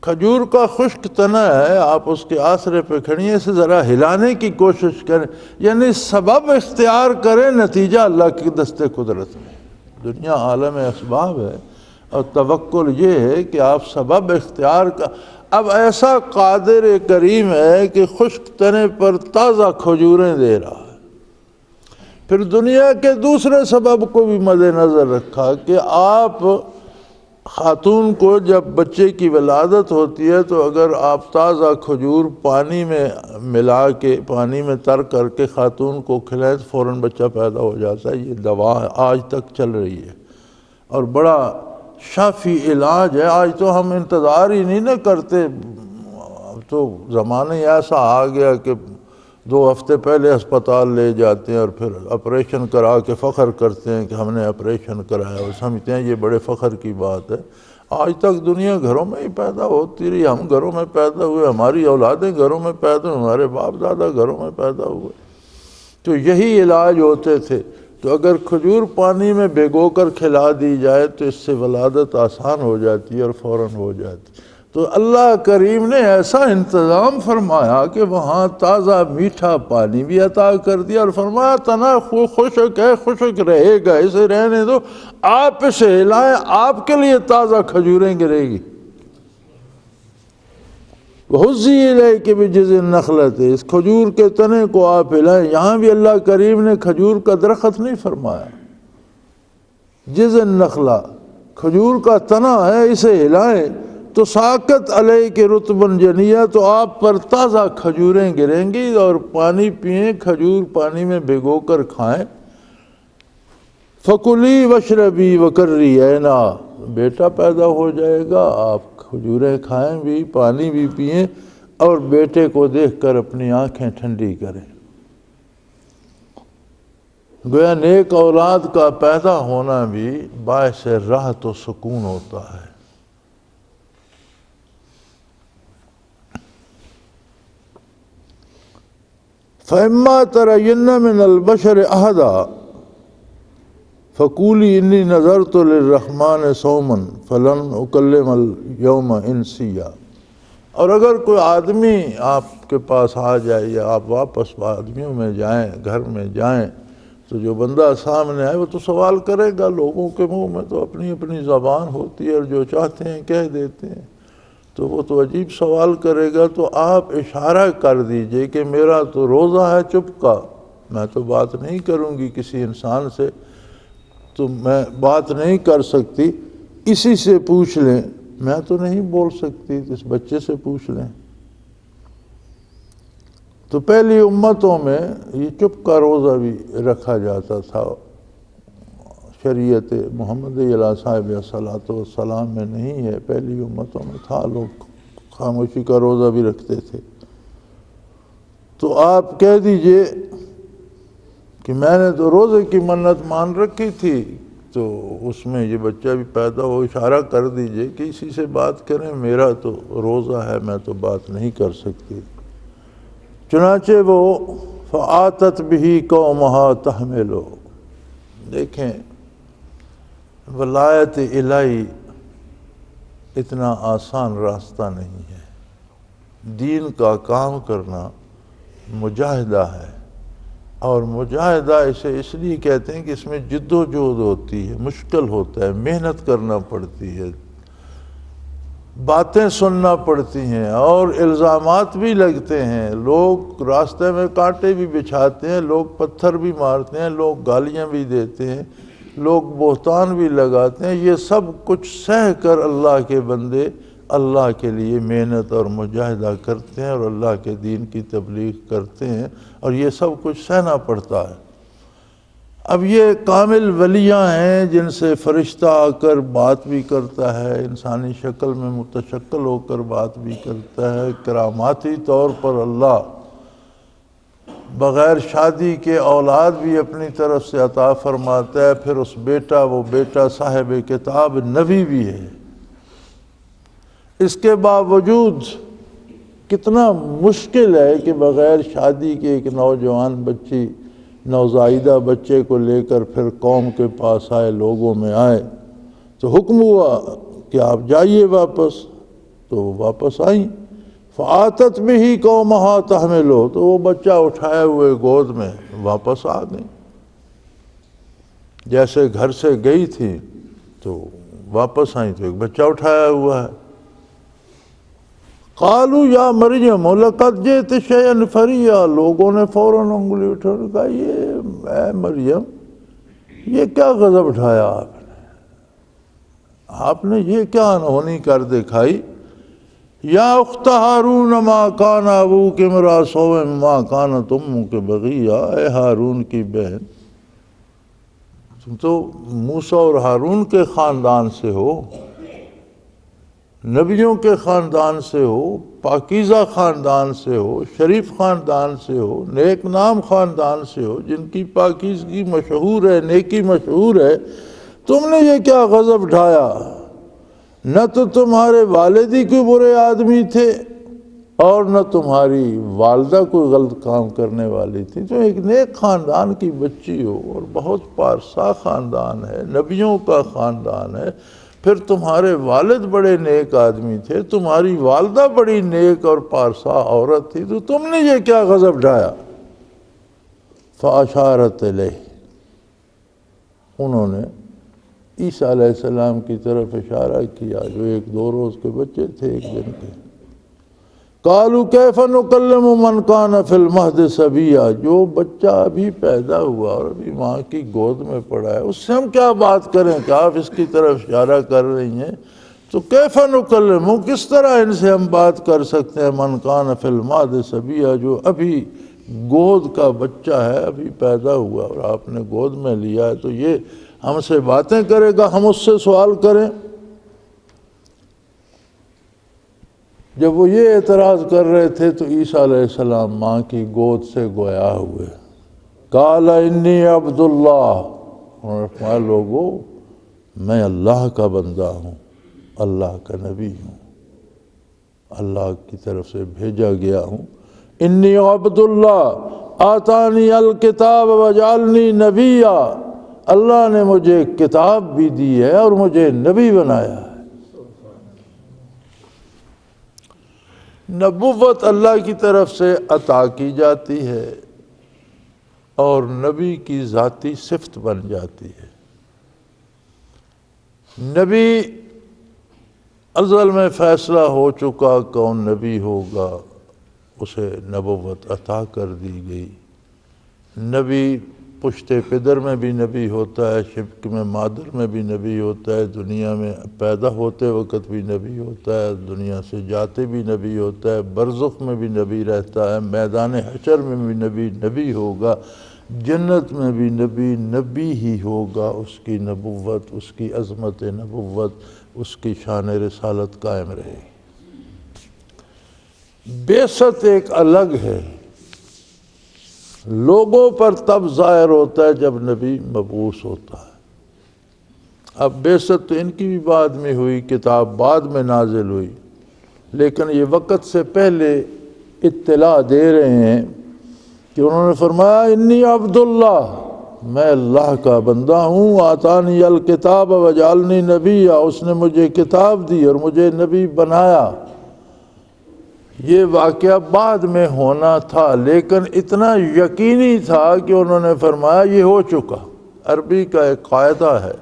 کھجور کا خشک تنا ہے، آپ اس کے آسرے پہ کھڑی ہیں، اسے ذرا ہلانے کی کوشش کریں، یعنی سبب اختیار کریں، نتیجہ اللہ کی دست قدرت میں۔ دنیا عالم اسباب ہے، اور توکل یہ ہے کہ آپ سبب اختیار کا، اب ایسا قادر کریم ہے کہ خشک تنے پر تازہ کھجوریں دے رہا ہے۔ پھر دنیا کے دوسرے سبب کو بھی مد نظر رکھا کہ آپ خاتون کو جب بچے کی ولادت ہوتی ہے تو اگر آپ تازہ کھجور پانی میں ملا کے، پانی میں تر کر کے خاتون کو کھلائیں تو فوراً بچہ پیدا ہو جاتا ہے۔ یہ دوا آج تک چل رہی ہے اور بڑا شافی علاج ہے۔ آج تو ہم انتظار ہی نہیں نہ کرتے، اب تو زمانہ ایسا آ گیا کہ 2 ہفتے پہلے ہسپتال لے جاتے ہیں اور پھر آپریشن کرا کے فخر کرتے ہیں کہ ہم نے آپریشن کرایا، اور سمجھتے ہیں یہ بڑے فخر کی بات ہے۔ آج تک دنیا گھروں میں ہی پیدا ہوتی رہی، ہم گھروں میں پیدا ہوئے، ہماری اولادیں گھروں میں پیدا ہوئے، ہمارے باپ دادا گھروں میں پیدا ہوئے۔ تو یہی علاج ہوتے تھے۔ تو اگر کھجور پانی میں بھگو کر کھلا دی جائے تو اس سے ولادت آسان ہو جاتی ہے اور فوراً ہو جاتی۔ تو اللہ کریم نے ایسا انتظام فرمایا کہ وہاں تازہ میٹھا پانی بھی عطا کر دیا، اور فرمایا تنا خشک ہے، خشک رہے گا، اسے رہنے دو، آپ اسے ہلائیں، آپ کے لیے تازہ کھجوریں گرے گی۔ وَحُزِّي إِلَيْكِ بِجِذْعِ النَّخْلَةِ، اس کھجور کے تنے کو آپ ہلائیں۔ یہاں بھی اللہ کریم نے کھجور کا درخت نہیں فرمایا، جذع النخلہ کھجور کا تنا ہے، اسے ہلائیں تو ساقط علیک رطبا جنیہ، تو آپ پر تازہ کھجوریں گریں گی، اور پانی پئیں، کھجور پانی میں بھگو کر کھائیں۔ فَكُلِي وَاشْرَبِي وَقَرِّي عَيْنًا، بیٹا پیدا ہو جائے گا، آپ کھجوریں کھائیں بھی، پانی بھی پئیں، اور بیٹے کو دیکھ کر اپنی آنکھیں ٹھنڈی کریں۔ گویا نیک اولاد کا پیدا ہونا بھی باعث راحت و سکون ہوتا ہے۔ فَإِمَّا تَرَيِنَّ مِنَ الْبَشَرِ أَحَدًا فَقُولِي إِنِّي نَذَرْتُ لِلرَّحْمَنِ صَوْمًا فَلَنْ أُكَلِّمَ الْيَوْمَ إِنْسِيًّا، اور اگر کوئی آدمی آپ کے پاس آ جائے یا آپ واپس آدمیوں میں جائیں، گھر میں جائیں، تو جو بندہ سامنے آئے وہ تو سوال کرے گا۔ لوگوں کے منہ میں تو اپنی اپنی زبان ہوتی ہے اور جو چاہتے ہیں کہہ دیتے ہیں، تو وہ تو عجیب سوال کرے گا۔ تو آپ اشارہ کر دیجئے کہ میرا تو روزہ ہے چپ کا، میں تو بات نہیں کروں گی کسی انسان سے، تو میں بات نہیں کر سکتی، اسی سے پوچھ لیں، میں تو نہیں بول سکتی، اس بچے سے پوچھ لیں۔ تو پہلی امتوں میں یہ چپ کا روزہ بھی رکھا جاتا تھا، شریعت محمد علیہ صاحب صلاۃ والسلام میں نہیں ہے، پہلی امتوں میں تھا، لوگ خاموشی کا روزہ بھی رکھتے تھے۔ تو آپ کہہ دیجئے کہ میں نے تو روزے کی منت مان رکھی تھی، تو اس میں یہ بچہ بھی پیدا ہو، اشارہ کر دیجئے کہ اسی سے بات کریں، میرا تو روزہ ہے، میں تو بات نہیں کر سکتی۔ چنانچہ وہ فآتت بہ قومہا تحملہ، دیکھیں ولایت الہی اتنا آسان راستہ نہیں ہے۔ دین کا کام کرنا مجاہدہ ہے، اور مجاہدہ اسے اس لیے کہتے ہیں کہ اس میں جد و جہد ہوتی ہے، مشکل ہوتا ہے، محنت کرنا پڑتی ہے، باتیں سننا پڑتی ہیں، اور الزامات بھی لگتے ہیں، لوگ راستے میں کانٹے بھی بچھاتے ہیں، لوگ پتھر بھی مارتے ہیں، لوگ گالیاں بھی دیتے ہیں، لوگ بہتان بھی لگاتے ہیں۔ یہ سب کچھ سہ کر اللہ کے بندے اللہ کے لیے محنت اور مجاہدہ کرتے ہیں اور اللہ کے دین کی تبلیغ کرتے ہیں، اور یہ سب کچھ سہنا پڑتا ہے۔ اب یہ کامل ولیاں ہیں جن سے فرشتہ آ کر بات بھی کرتا ہے، انسانی شکل میں متشکل ہو کر بات بھی کرتا ہے، کراماتی طور پر اللہ بغیر شادی کے اولاد بھی اپنی طرف سے عطا فرماتا ہے، پھر اس بیٹا، وہ بیٹا صاحب کتاب نبی بھی ہے۔ اس کے باوجود کتنا مشکل ہے کہ بغیر شادی کے ایک نوجوان بچی، نوزائیدہ بچے کو لے کر پھر قوم کے پاس آئے، لوگوں میں آئے، تو حکم ہوا کہ آپ جائیے واپس، تو وہ واپس آئیں۔ فآتت بہ قومہا تحملہ، تو وہ بچہ اٹھائے ہوئے گود میں واپس آ گئیں، جیسے گھر سے گئی تھی تو واپس آئیں تو ایک بچہ اٹھایا ہوا ہے۔ قالوا یا مریم لقد جئت شیئا فریا، لوگوں نے فوراً انگلی اٹھا کہا، یہ اے مریم، یہ کیا غضب اٹھایا آپ نے یہ کیا انہونی کر دکھائی؟ یا اخت ہارون ما کان ابوک امرأ سوء ما کانت امک بغیہ، اے ہارون کی بہن، تم تو موسیٰ اور ہارون کے خاندان سے ہو، نبیوں کے خاندان سے ہو، پاکیزہ خاندان سے ہو، شریف خاندان سے ہو، نیک نام خاندان سے ہو، جن کی پاکیزگی مشہور ہے، نیکی مشہور ہے، تم نے یہ کیا غضب ڈھایا؟ نہ تو تمہارے والد ہی کوئی برے آدمی تھے اور نہ تمہاری والدہ کوئی غلط کام کرنے والی تھی، تو ایک نیک خاندان کی بچی ہو اور بہت پارسا خاندان ہے، نبیوں کا خاندان ہے، پھر تمہارے والد بڑے نیک آدمی تھے، تمہاری والدہ بڑی نیک اور پارسا عورت تھی، تو تم نے یہ کیا غضب ڈھایا؟ فَأَشَارَتْ إِلَيْهِ، انہوں نے عیسیٰ علیہ السلام کی طرف اشارہ کیا، جو ایک 2 روز کے بچے تھے، ایک دن کے۔ قالوا کیف نکلم من کان فی المہد صبیا، جو بچہ ابھی پیدا ہوا اور ابھی ماں کی گود میں پڑا ہے، اس سے ہم کیا بات کریں کہ آپ اس کی طرف اشارہ کر رہی ہیں؟ تو کیف نکلم، کس طرح ان سے ہم بات کر سکتے ہیں، من کان فی المہد صبیا، جو ابھی گود کا بچہ ہے، ابھی پیدا ہوا اور آپ نے گود میں لیا ہے، تو یہ ہم سے باتیں کرے گا، ہم اس سے سوال کریں؟ جب وہ یہ اعتراض کر رہے تھے تو عیسیٰ علیہ السلام ماں کی گود سے گویا ہوئے۔ قال انی عبد اللہ، انہوں نے فرمایا لوگو میں اللہ کا بندہ ہوں، اللہ کا نبی ہوں، اللہ کی طرف سے بھیجا گیا ہوں۔ انی عبد اللہ آتانی الکتاب وجعلنی نبیا، اللہ نے مجھے کتاب بھی دی ہے اور مجھے نبی بنایا ہے۔ نبوت اللہ کی طرف سے عطا کی جاتی ہے اور نبی کی ذاتی صفت بن جاتی ہے۔ نبی ازل میں فیصلہ ہو چکا کون نبی ہوگا، اسے نبوت عطا کر دی گئی۔ نبی پشت پدر میں بھی نبی ہوتا ہے، شبک میں مادر میں بھی نبی ہوتا ہے، دنیا میں پیدا ہوتے وقت بھی نبی ہوتا ہے، دنیا سے جاتے بھی نبی ہوتا ہے، برزخ میں بھی نبی رہتا ہے، میدان حشر میں بھی نبی ہوگا، جنت میں بھی نبی ہی ہوگا۔ اس کی نبوت، اس کی عظمت نبوت، اس کی شان رسالت قائم رہے گی۔ بعثت ایک الگ ہے، لوگوں پر تب ظاہر ہوتا ہے جب نبی مبعوث ہوتا ہے۔ اب بعثت تو ان کی بھی بعد میں ہوئی، کتاب بعد میں نازل ہوئی، لیکن یہ وقت سے پہلے اطلاع دے رہے ہیں کہ انہوں نے فرمایا انی عبداللہ، میں اللہ کا بندہ ہوں، آتانی الکتاب وجعلنی نبیا، اس نے مجھے کتاب دی اور مجھے نبی بنایا۔ یہ واقعہ بعد میں ہونا تھا، لیکن اتنا یقینی تھا کہ انہوں نے فرمایا یہ ہو چکا۔ عربی کا ایک قاعدہ ہے،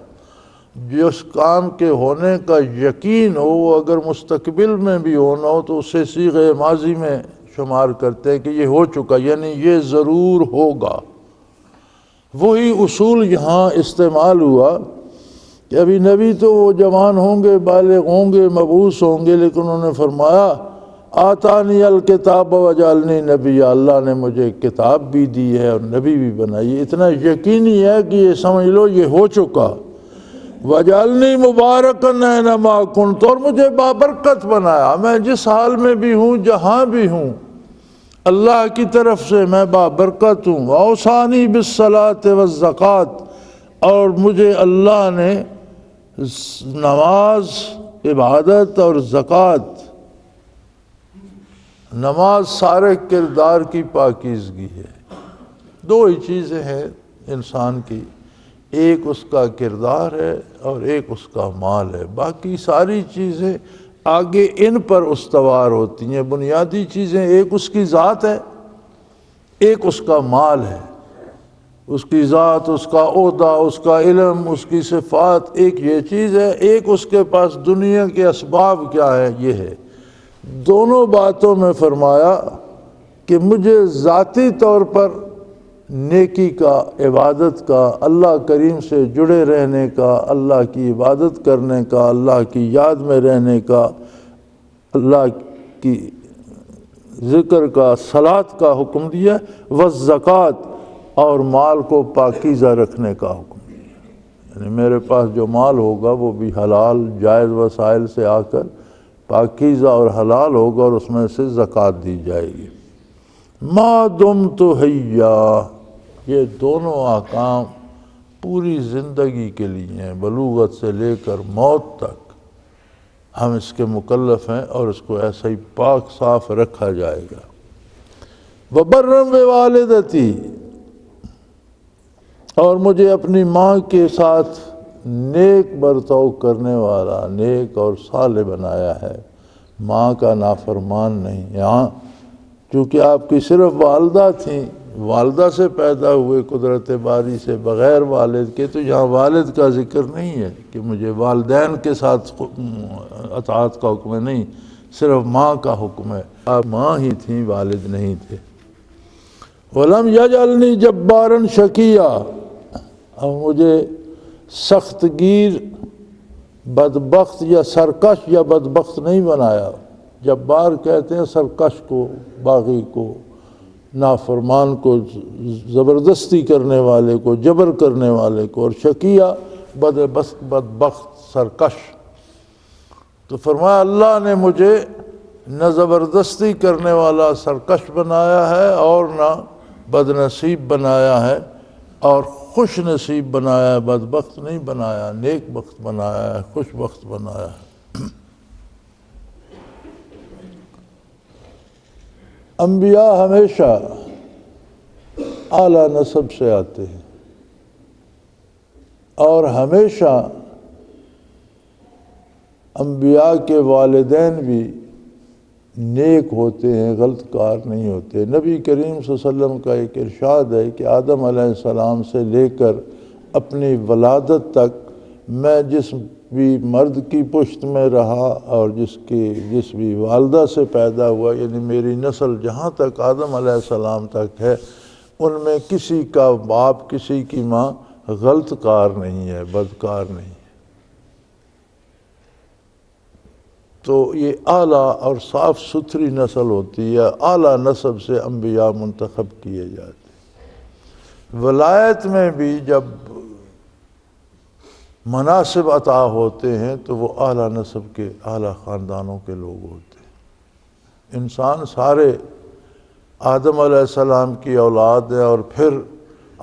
جس کام کے ہونے کا یقین ہو، وہ اگر مستقبل میں بھی ہونا ہو تو اسے صیغہ ماضی میں شمار کرتے ہیں کہ یہ ہو چکا، یعنی یہ ضرور ہوگا۔ وہی اصول یہاں استعمال ہوا کہ ابھی نبی تو وہ جوان ہوں گے، بالغ ہوں گے، مبعوث ہوں گے، لیکن انہوں نے فرمایا آتانی الکتاب وجعلنی نبی، اللہ نے مجھے کتاب بھی دی ہے اور نبی بھی بنائی۔ اتنا یقینی ہے کہ یہ سمجھ لو یہ ہو چکا۔ وجعلنی مبارکن اینما کنت، اور مجھے بابرکت بنایا، میں جس حال میں بھی ہوں، جہاں بھی ہوں، اللہ کی طرف سے میں بابرکت ہوں۔ اوصانی بالصلاۃ والزکوٰۃ، اور مجھے اللہ نے نماز، عبادت اور زکوٰۃ، نماز سارے کردار کی پاکیزگی ہے۔ 2 ہی چیزیں ہیں انسان کی، ایک اس کا کردار ہے اور ایک اس کا مال ہے، باقی ساری چیزیں آگے ان پر استوار ہوتی ہیں۔ بنیادی چیزیں ایک اس کی ذات ہے، ایک اس کا مال ہے۔ اس کی ذات، اس کا عہدہ، اس کا علم، اس کی صفات ایک یہ چیز ہے، ایک اس کے پاس دنیا کے اسباب کیا ہے، یہ ہے۔ دونوں باتوں میں فرمایا کہ مجھے ذاتی طور پر نیکی کا، عبادت کا، اللہ کریم سے جڑے رہنے کا، اللہ کی عبادت کرنے کا، اللہ کی یاد میں رہنے کا، اللہ کی ذکر کا، صلاۃ کا حکم دیا، والزکوٰۃ، اور مال کو پاکیزہ رکھنے کا حکم دیا۔ یعنی میرے پاس جو مال ہوگا وہ بھی حلال جائز وسائل سے آ کر پاکیزہ اور حلال ہوگا اور اس میں سے زکوٰۃ دی جائے گی۔ ما دمت حیا، یہ دونوں احکام پوری زندگی کے لیے ہیں، بلوغت سے لے کر موت تک ہم اس کے مکلف ہیں اور اس کو ایسا ہی پاک صاف رکھا جائے گا۔ وبرم بوالدتی، اور مجھے اپنی ماں کے ساتھ نیک برتاؤ کرنے والا، نیک اور صالح بنایا ہے، ماں کا نافرمان نہیں۔ یہاں چونکہ آپ کی صرف والدہ تھیں، والدہ سے پیدا ہوئے قدرت باری سے بغیر والد کے، تو یہاں والد کا ذکر نہیں ہے کہ مجھے والدین کے ساتھ اطاعت کا حکم ہے، نہیں، صرف ماں کا حکم ہے۔ آپ ماں ہی تھیں، والد نہیں تھے۔ وَلَمْ يَجْعَلْنِي جَبَّارًا شَقِيًّا، اور مجھے سخت گیر، بدبخت یا سرکش یا بدبخت نہیں بنایا۔ جبار کہتے ہیں سرکش کو، باغی کو، نافرمان کو، زبردستی کرنے والے کو، جبر کرنے والے کو، اور شقیہ بدبخت، سرکش۔ تو فرمایا اللہ نے مجھے نہ زبردستی کرنے والا سرکش بنایا ہے اور نہ بد نصیب بنایا ہے، اور خوش نصیب بنایا ہے، بدبخت نہیں بنایا، نیک بخت بنایا ہے، خوش بخت بنایا ہے۔ انبیاء ہمیشہ اعلیٰ نسب سے آتے ہیں، اور ہمیشہ انبیاء کے والدین بھی نیک ہوتے ہیں، غلط کار نہیں ہوتے۔ نبی کریم صلی اللہ علیہ وسلم کا ایک ارشاد ہے کہ آدم علیہ السلام سے لے کر اپنی ولادت تک میں جس بھی مرد کی پشت میں رہا اور جس بھی والدہ سے پیدا ہوا، یعنی میری نسل جہاں تک آدم علیہ السلام تک ہے، ان میں کسی کا باپ، کسی کی ماں غلط کار نہیں ہے، بدکار نہیں ہے۔ تو یہ اعلیٰ اور صاف ستھری نسل ہوتی ہے، اعلیٰ نسب سے انبیاء منتخب کیے جاتے ہیں۔ ولایت میں بھی جب مناصب عطا ہوتے ہیں تو وہ اعلیٰ نسب کے، اعلیٰ خاندانوں کے لوگ ہوتے ہیں۔ انسان سارے آدم علیہ السلام کی اولاد ہے، اور پھر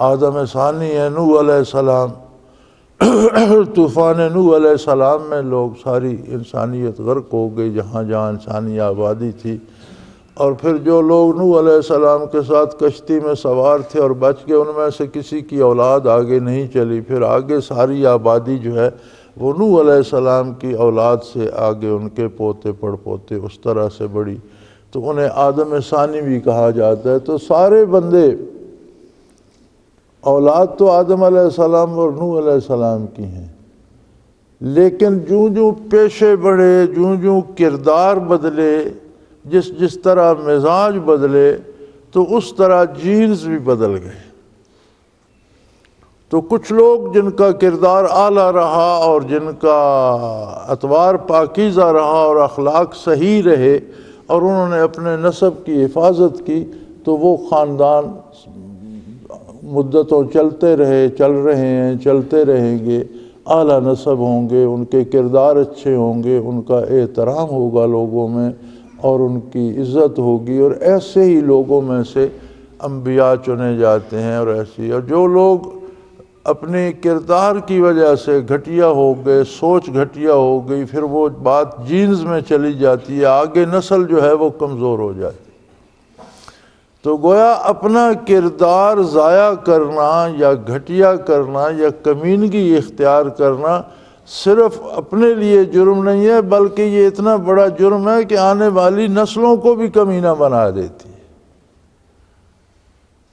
آدم ثانی ہے نوح علیہ السلام، طوفان نوح علیہ السلام میں لوگ، ساری انسانیت غرق ہو گئی جہاں جہاں انسانی آبادی تھی، اور پھر جو لوگ نوح علیہ السلام کے ساتھ کشتی میں سوار تھے اور بچ گئے، ان میں سے کسی کی اولاد آگے نہیں چلی، پھر آگے ساری آبادی جو ہے وہ نوح علیہ السلام کی اولاد سے آگے ان کے پوتے پڑ پوتے اس طرح سے بڑی، تو انہیں آدم ثانی بھی کہا جاتا ہے۔ تو سارے بندے اولاد تو آدم علیہ السلام اور نوح علیہ السلام کی ہیں، لیکن جوں جوں پیشے بڑھے، جوں جوں کردار بدلے، جس طرح مزاج بدلے، تو اس طرح جینز بھی بدل گئے۔ تو کچھ لوگ جن کا کردار اعلیٰ رہا اور جن کا اطوار پاکیزہ رہا اور اخلاق صحیح رہے، اور انہوں نے اپنے نسب کی حفاظت کی، تو وہ خاندان مدتوں چلتے رہے، چل رہے ہیں، چلتے رہیں گے، اعلیٰ نسب ہوں گے، ان کے کردار اچھے ہوں گے، ان کا احترام ہوگا لوگوں میں، اور ان کی عزت ہوگی، اور ایسے ہی لوگوں میں سے انبیاء چنے جاتے ہیں۔ اور ایسی، اور جو لوگ اپنے کردار کی وجہ سے گھٹیا ہو گئے، سوچ گھٹیا ہو گئی، پھر وہ بات جینز میں چلی جاتی ہے، آگے نسل جو ہے وہ کمزور ہو جاتی ہے۔ تو گویا اپنا کردار ضائع کرنا یا گھٹیا کرنا یا کمینگی اختیار کرنا صرف اپنے لیے جرم نہیں ہے، بلکہ یہ اتنا بڑا جرم ہے کہ آنے والی نسلوں کو بھی کمینہ بنا دیتی ہے۔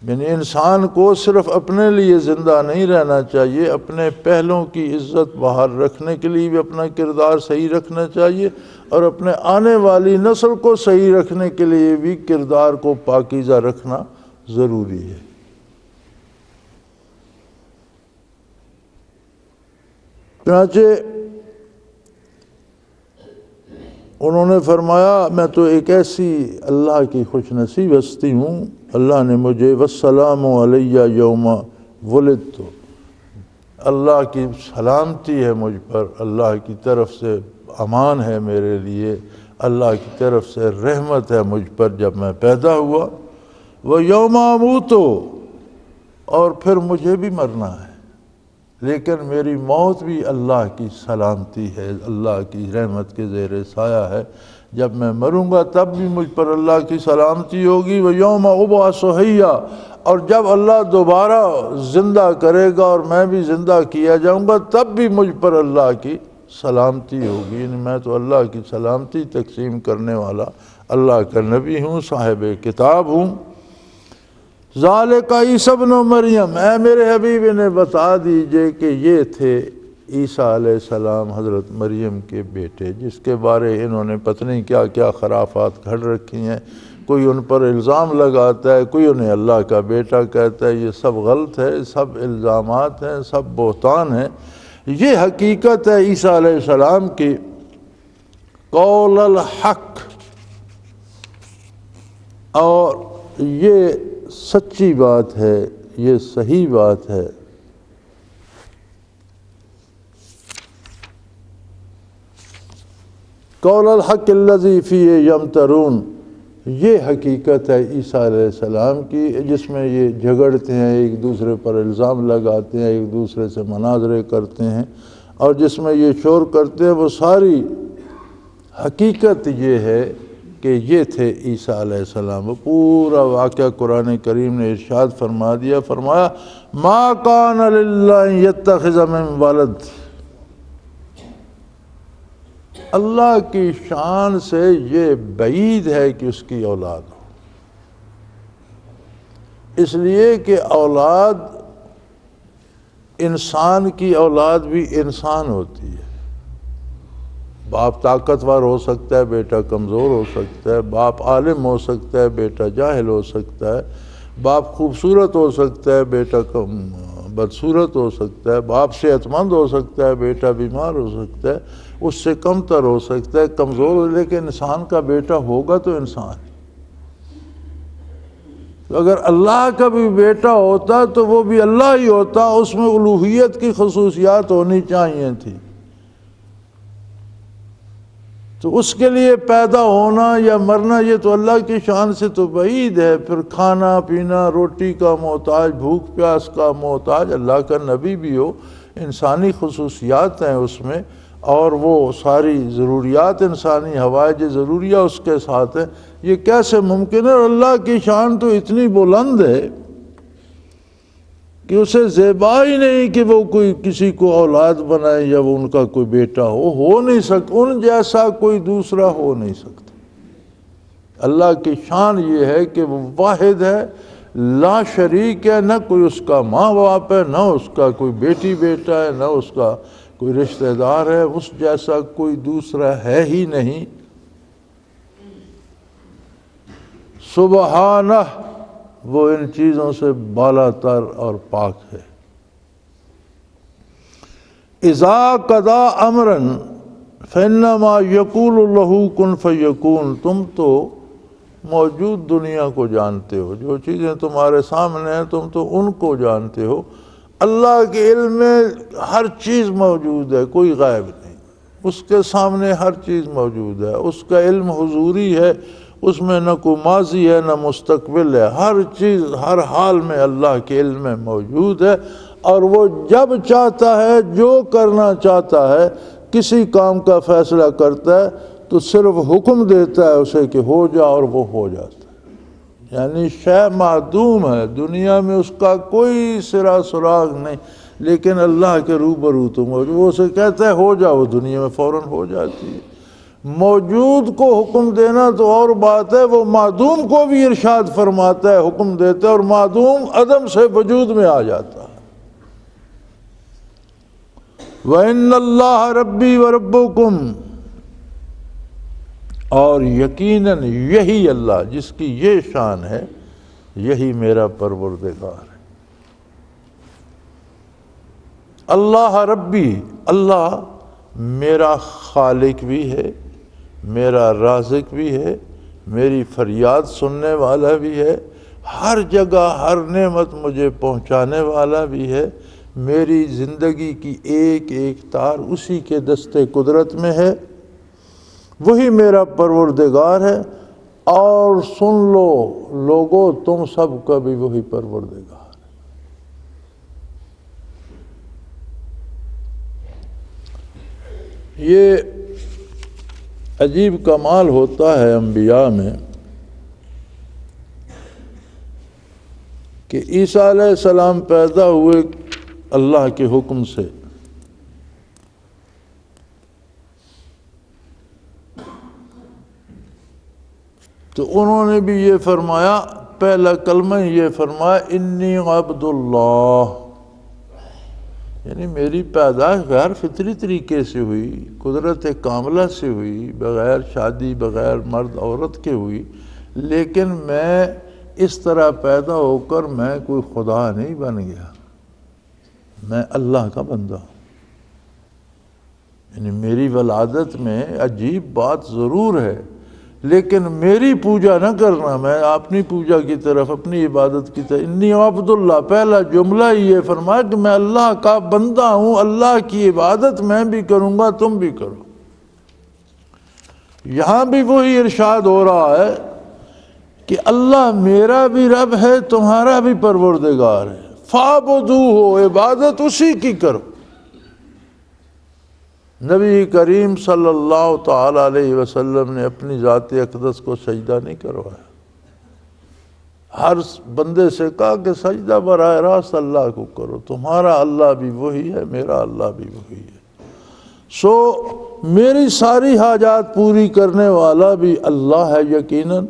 یعنی انسان کو صرف اپنے لیے زندہ نہیں رہنا چاہیے، اپنے پہلوں کی عزت باہر رکھنے کے لیے بھی اپنا کردار صحیح رکھنا چاہیے، اور اپنے آنے والی نسل کو صحیح رکھنے کے لیے بھی کردار کو پاکیزہ رکھنا ضروری ہے۔ چنانچہ انہوں نے فرمایا میں تو ایک ایسی اللہ کی خوش نصیب ہستی ہوں، اللہ نے مجھے والسلام علیہ یوم ولدت، اللہ کی سلامتی ہے مجھ پر، اللہ کی طرف سے امان ہے میرے لیے اللہ کی طرف سے رحمت ہے مجھ پر جب میں پیدا ہوا، وہ یوم اموتو، اور پھر مجھے بھی مرنا ہے، لیکن میری موت بھی اللہ کی سلامتی ہے، اللہ کی رحمت کے زیر سایہ ہے۔ جب میں مروں گا تب بھی مجھ پر اللہ کی سلامتی ہوگی۔ وہ یوم ابعث حیا، اور جب اللہ دوبارہ زندہ کرے گا اور میں بھی زندہ کیا جاؤں گا تب بھی مجھ پر اللہ کی سلامتی ہوگی، یعنی میں تو اللہ کی سلامتی تقسیم کرنے والا اللہ کا نبی ہوں، صاحب کتاب ہوں۔ ذالک عیسی ابن مریم، اے میرے حبیب انہیں بتا دیجئے کہ یہ تھے عیسیٰ علیہ السلام حضرت مریم کے بیٹے، جس کے بارے انہوں نے پتہ نہیں کیا کیا خرافات گھڑ رکھی ہیں۔ کوئی ان پر الزام لگاتا ہے، کوئی انہیں اللہ کا بیٹا کہتا ہے، یہ سب غلط ہے، سب الزامات ہیں، سب بہتان ہیں۔ یہ حقیقت ہے عیسیٰ علیہ السلام کی، قول الحق، اور یہ سچی بات ہے، یہ صحیح بات ہے۔ قول الحق الذی فیہ یمترون، یہ حقیقت ہے عیسیٰ علیہ السلام کی، جس میں یہ جھگڑتے ہیں، ایک دوسرے پر الزام لگاتے ہیں، ایک دوسرے سے مناظرے کرتے ہیں، اور جس میں یہ شور کرتے ہیں، وہ ساری حقیقت یہ ہے کہ یہ تھے عیسیٰ علیہ السلام۔ وہ پورا واقعہ قرآن کریم نے ارشاد فرما دیا، فرمایا ما کان للہ یتخذ من ولد، اللہ کی شان سے یہ بعید ہے کہ اس کی اولاد ہو، اس لیے کہ اولاد، انسان کی اولاد بھی انسان ہوتی ہے۔ باپ طاقتور ہو سکتا ہے، بیٹا کمزور ہو سکتا ہے، باپ عالم ہو سکتا ہے، بیٹا جاہل ہو سکتا ہے، باپ خوبصورت ہو سکتا ہے، بیٹا بدصورت ہو سکتا ہے، باپ صحت مند ہو سکتا ہے، بیٹا بیمار ہو سکتا ہے، اس سے کم تر ہو سکتا ہے، کمزور ہو، لیکن انسان کا بیٹا ہوگا تو انسان۔ اگر اللہ کا بھی بیٹا ہوتا تو وہ بھی اللہ ہی ہوتا، اس میں الوہیت کی خصوصیات ہونی چاہیے تھی۔ تو اس کے لیے پیدا ہونا یا مرنا یہ تو اللہ کی شان سے تو بعید ہے۔ پھر کھانا پینا، روٹی کا محتاج، بھوک پیاس کا محتاج، اللہ کا نبی بھی ہو، انسانی خصوصیات ہیں اس میں، اور وہ ساری ضروریات انسانی حوائج ضروریہ اس کے ساتھ ہیں۔ یہ کیسے ممکن ہے؟ اور اللہ کی شان تو اتنی بلند ہے کہ اسے زیبا ہی نہیں کہ وہ کوئی کسی کو اولاد بنائے یا وہ ان کا کوئی بیٹا ہو نہیں سکتا، ان جیسا کوئی دوسرا ہو نہیں سکتا۔ اللہ کی شان یہ ہے کہ وہ واحد ہے، لا شریک ہے، نہ کوئی اس کا ماں باپ ہے، نہ اس کا کوئی بیٹی بیٹا ہے، نہ اس کا کوئی رشتہ دار ہے، اس جیسا کوئی دوسرا ہے ہی نہیں۔ سبحانہ، وہ ان چیزوں سے بالا تر اور پاک ہے۔ اذا قضا امرا فانما یقول له کن فیکون، تم تو موجود دنیا کو جانتے ہو، جو چیزیں تمہارے سامنے ہیں تم تو ان کو جانتے ہو۔ اللہ کے علم میں ہر چیز موجود ہے، کوئی غائب نہیں، اس کے سامنے ہر چیز موجود ہے، اس کا علم حضوری ہے، اس میں نہ کوئی ماضی ہے نہ مستقبل ہے، ہر چیز ہر حال میں اللہ کے علم میں موجود ہے، اور وہ جب چاہتا ہے، جو کرنا چاہتا ہے، کسی کام کا فیصلہ کرتا ہے تو صرف حکم دیتا ہے اسے کہ ہو جا، اور وہ ہو جاتا ہے۔ یعنی شے معدوم ہے، دنیا میں اس کا کوئی سرا سراغ نہیں، لیکن اللہ کے روبرو تو موجود، وہ اسے کہتا ہے ہو جا، وہ دنیا میں فوراً ہو جاتی ہے۔ موجود کو حکم دینا تو اور بات ہے، وہ معدوم کو بھی ارشاد فرماتا ہے، حکم دیتا ہے، اور معدوم عدم سے وجود میں آ جاتا ہے۔ وَإِنَّ اللَّهَ رَبِّي وَرَبُّكُمْ، اور یقیناً یہی اللہ جس کی یہ شان ہے، یہی میرا پروردگار ہے۔ اللہ ربی، اللہ میرا خالق بھی ہے، میرا رازق بھی ہے، میری فریاد سننے والا بھی ہے، ہر جگہ ہر نعمت مجھے پہنچانے والا بھی ہے، میری زندگی کی ایک ایک تار اسی کے دستے قدرت میں ہے۔ وہی میرا پروردگار ہے، اور سن لو لوگو تم سب کا بھی وہی پروردگار ہے۔ یہ عجیب کمال ہوتا ہے انبیاء میں کہ عیسیٰ علیہ السلام پیدا ہوئے اللہ کے حکم سے، تو انہوں نے بھی یہ فرمایا، پہلا کلمہ یہ فرمایا انی عبد اللہ، یعنی میری پیدائش غیر فطری طریقے سے ہوئی، قدرت کاملہ سے ہوئی، بغیر شادی، بغیر مرد عورت کے ہوئی، لیکن میں اس طرح پیدا ہو کر میں کوئی خدا نہیں بن گیا، میں اللہ کا بندہ ہوں۔ یعنی میری ولادت میں عجیب بات ضرور ہے، لیکن میری پوجا نہ کرنا، میں اپنی پوجا کی طرف، اپنی عبادت کی طرف، انی عبد اللہ، پہلا جملہ یہ فرمایا کہ میں اللہ کا بندہ ہوں، اللہ کی عبادت میں بھی کروں گا، تم بھی کرو۔ یہاں بھی وہی ارشاد ہو رہا ہے کہ اللہ میرا بھی رب ہے، تمہارا بھی پروردگار ہے، فاعبدوہ، عبادت اسی کی کرو۔ نبی کریم صلی اللہ تعالی علیہ وسلم نے اپنی ذات اقدس کو سجدہ نہیں کروایا، ہر بندے سے کہا کہ سجدہ براہ راست اللہ کو کرو، تمہارا اللہ بھی وہی ہے، میرا اللہ بھی وہی ہے، سو میری ساری حاجات پوری کرنے والا بھی اللہ ہے یقیناً،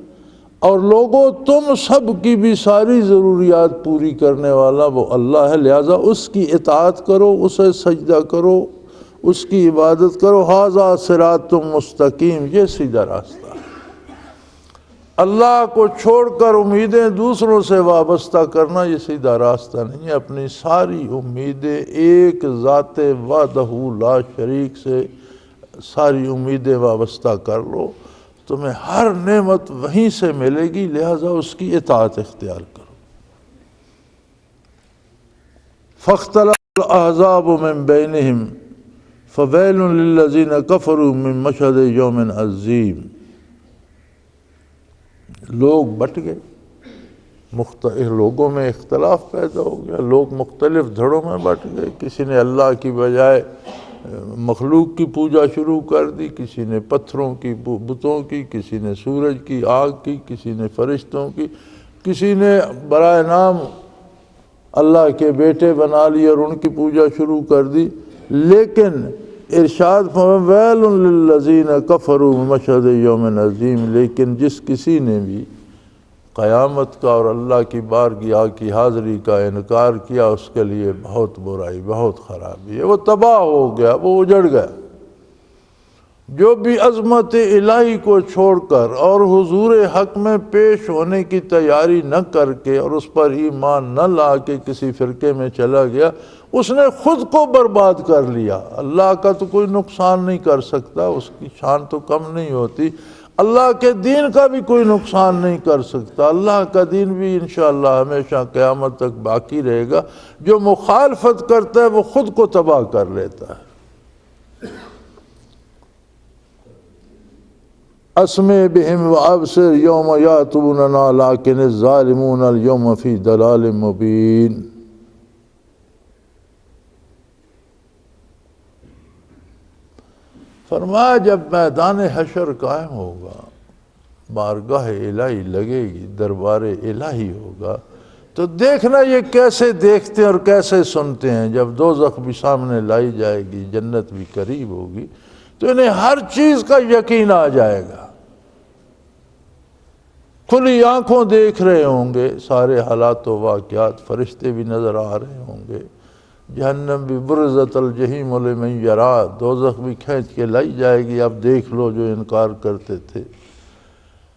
اور لوگوں تم سب کی بھی ساری ضروریات پوری کرنے والا وہ اللہ ہے، لہذا اس کی اطاعت کرو، اسے سجدہ کرو، اس کی عبادت کرو، ھذا صراط مستقیم، یہ سیدھا راستہ ہے۔ اللہ کو چھوڑ کر امیدیں دوسروں سے وابستہ کرنا یہ سیدھا راستہ نہیں ہے، اپنی ساری امیدیں ایک ذات وحدہ لا شریک سے ساری امیدیں وابستہ کر لو، تمہیں ہر نعمت وہیں سے ملے گی، لہذا اس کی اطاعت اختیار کرو۔ فاختلف الاحزاب من بینہم فویل للذین کفروا من مشہد یوم عظیم، لوگ بٹ گئے، لوگوں میں اختلاف پیدا ہو گیا، لوگ مختلف دھڑوں میں بٹ گئے، کسی نے اللہ کی بجائے مخلوق کی پوجا شروع کر دی، کسی نے پتھروں کی بتوں کی، کسی نے سورج کی آگ کی، کسی نے فرشتوں کی، کسی نے برائے نام اللہ کے بیٹے بنا لی اور ان کی پوجا شروع کر دی۔ لیکن ارشاد ویل للذین کفروا من مشہد یوم عظیم، لیکن جس کسی نے بھی قیامت کا اور اللہ کی بارگاہ کی حاضری کا انکار کیا، اس کے لیے بہت برائی، بہت خرابی ہے، وہ تباہ ہو گیا، وہ اجڑ گیا۔ جو بھی عظمت الہی کو چھوڑ کر اور حضور حق میں پیش ہونے کی تیاری نہ کر کے اور اس پر ایمان نہ لا کے کسی فرقے میں چلا گیا، اس نے خود کو برباد کر لیا۔ اللہ کا تو کوئی نقصان نہیں کر سکتا، اس کی شان تو کم نہیں ہوتی، اللہ کے دین کا بھی کوئی نقصان نہیں کر سکتا، اللہ کا دین بھی انشاءاللہ ہمیشہ قیامت تک باقی رہے گا۔ جو مخالفت کرتا ہے وہ خود کو تباہ کر لیتا ہے۔ اسمع بہم وابصر یوم یاتوننا لیکن الظالمون اليوم فی ضلال مبین۔ فرمایا جب میدان حشر قائم ہوگا، بارگاہ الہی لگے گی، دربار الہی ہوگا، تو دیکھنا یہ کیسے دیکھتے ہیں اور کیسے سنتے ہیں۔ جب دوزخ بھی سامنے لائی جائے گی، جنت بھی قریب ہوگی، تو انہیں ہر چیز کا یقین آ جائے گا، کھلی آنکھوں دیکھ رہے ہوں گے سارے حالات و واقعات، فرشتے بھی نظر آ رہے ہوں گے، جہنم بھی برزت الجحیم لمن یرا، دوزخ بھی کھینچ کے لائی جائے گی، اب دیکھ لو جو انکار کرتے تھے۔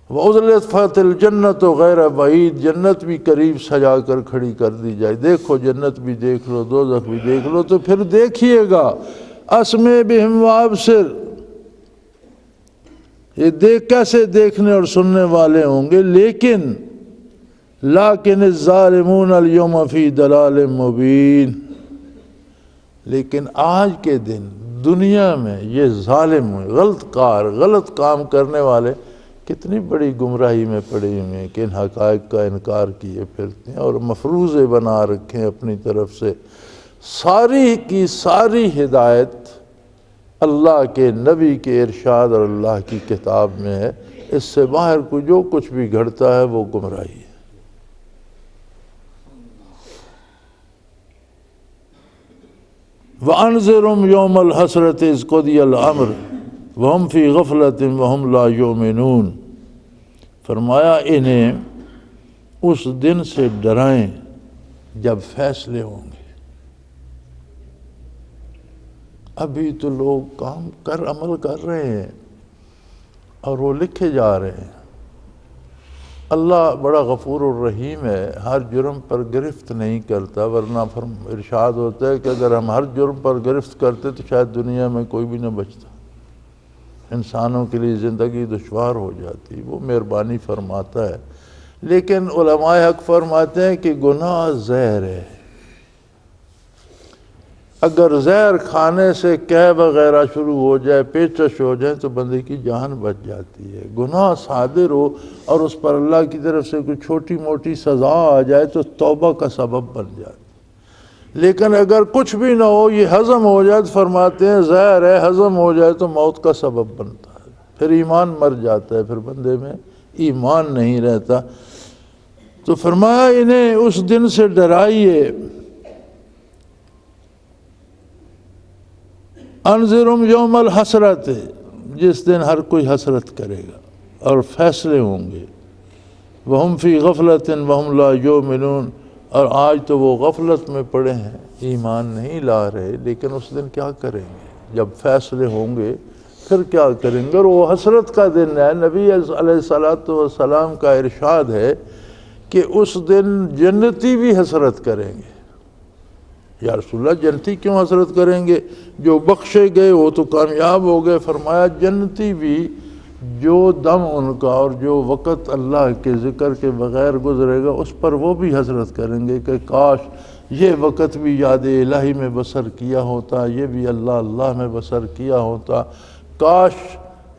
وَأُزْلِفَتِ الْجَنَّةُ غَيْرَ بَعِيدٍ، جنت بھی قریب سجا کر کھڑی کر دی جائے، دیکھو جنت بھی دیکھ لو، دوزخ بھی دیکھ لو، تو پھر دیکھیے گا۔ اسمع بہم وابصر، یہ کیسے دیکھنے اور سننے والے ہوں گے، لیکن الظالمون اليوم فی ضلال مبین، لیکن آج کے دن دنیا میں یہ ظالم غلط کار غلط کام کرنے والے کتنی بڑی گمراہی میں پڑے ہوئے ہیں کہ ان حقائق کا انکار کیے پھرتے ہیں اور مفروضے بنا رکھے ہیں اپنی طرف سے۔ ساری کی ساری ہدایت اللہ کے نبی کے ارشاد اور اللہ کی کتاب میں ہے، اس سے باہر کو جو کچھ بھی گھڑتا ہے وہ گمراہی ہے۔ وَأَنذِرْهُمْ يَوْمَ الْحَسْرَةِ إِذْ قُضِيَ الْأَمْرُ وَهُمْ فِي غَفْلَةٍ وَهُمْ لَا يُؤْمِنُونَ۔ فرمایا انہیں اس دن سے ڈرائیں جب فیصلے ہوں گے۔ ابھی تو لوگ عمل کر رہے ہیں اور وہ لکھے جا رہے ہیں۔ اللہ بڑا غفور الرحیم ہے، ہر جرم پر گرفت نہیں کرتا، ورنہ ارشاد ہوتا ہے کہ اگر ہم ہر جرم پر گرفت کرتے تو شاید دنیا میں کوئی بھی نہ بچتا، انسانوں کے لیے زندگی دشوار ہو جاتی، وہ مہربانی فرماتا ہے۔ لیکن علماء حق فرماتے ہیں کہ گناہ زہر ہے، اگر زہر کھانے سے قے وغیرہ شروع ہو جائے، پیچش ہو جائے تو بندے کی جان بچ جاتی ہے۔ گناہ صادر ہو اور اس پر اللہ کی طرف سے کوئی چھوٹی موٹی سزا آ جائے تو توبہ کا سبب بن جاتی ہے، لیکن اگر کچھ بھی نہ ہو، یہ ہضم ہو جائے تو فرماتے ہیں زہر ہے، ہضم ہو جائے تو موت کا سبب بنتا ہے، پھر ایمان مر جاتا ہے، پھر بندے میں ایمان نہیں رہتا۔ تو فرمایا انہیں اس دن سے ڈرائیے، انذرہم یوم الحسرت، جس دن ہر کوئی حسرت کرے گا اور فیصلے ہوں گے۔ وہم فی غفلۃ وہم لا یؤمنون، اور آج تو وہ غفلت میں پڑے ہیں، ایمان نہیں لا رہے، لیکن اس دن کیا کریں گے جب فیصلے ہوں گے، پھر کیا کریں گے؟ اور وہ حسرت کا دن ہے۔ نبی علیہ السلام کا ارشاد ہے کہ اس دن جنتی بھی حسرت کریں گے۔ یا رسول اللہ جنتی کیوں حسرت کریں گے؟ جو بخشے گئے وہ تو کامیاب ہو گئے۔ فرمایا جنتی بھی جو دم ان کا اور جو وقت اللہ کے ذکر کے بغیر گزرے گا اس پر وہ بھی حسرت کریں گے کہ کاش یہ وقت بھی یاد الہی میں بسر کیا ہوتا، یہ بھی اللہ اللہ میں بسر کیا ہوتا، کاش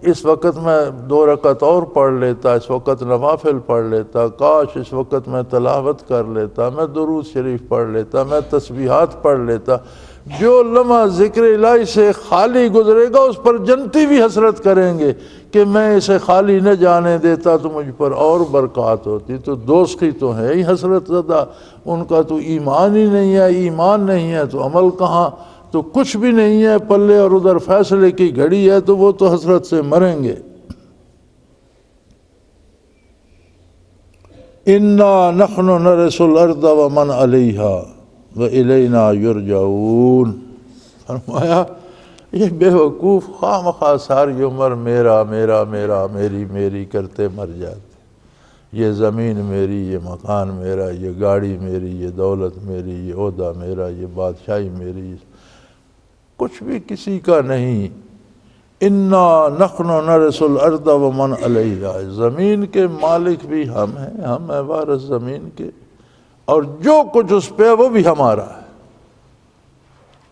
اس وقت میں 2 رکعت اور پڑھ لیتا، اس وقت نوافل پڑھ لیتا، کاش اس وقت میں تلاوت کر لیتا، میں درود شریف پڑھ لیتا، میں تسبیحات پڑھ لیتا۔ جو لمحہ ذکر الہی سے خالی گزرے گا اس پر جنتی بھی حسرت کریں گے کہ میں اسے خالی نہ جانے دیتا تو مجھ پر اور برکات ہوتی۔ تو دوستی تو ہے ہی حسرت زدہ، ان کا تو ایمان ہی نہیں ہے، ایمان نہیں ہے تو عمل کہاں، تو کچھ بھی نہیں ہے پلے، اور ادھر فیصلے کی گھڑی ہے تو وہ تو حسرت سے مریں گے۔ اِنَّا نَحْنُ نَرِثُ الْأَرْضَ وَمَنْ عَلَيْهَا وَإِلَيْنَا يُرْجَعُونَ۔ فرمایا یہ بے وقوف خواہ مخواہ ساری عمر میرا میرا میرا میری میری کرتے مر جاتے، یہ زمین میری، یہ مکان میرا، یہ گاڑی میری، یہ دولت میری، یہ عہدہ میرا، یہ بادشاہی میری، کچھ بھی کسی کا نہیں۔ اِنَّا نَحْنُ نَرِثُ الْأَرْضَ وَمَنْ عَلَيْهَا، زمین کے مالک بھی ہم ہیں، ہم ہیں وارث زمین کے، اور جو کچھ اس پہ وہ بھی ہمارا ہے۔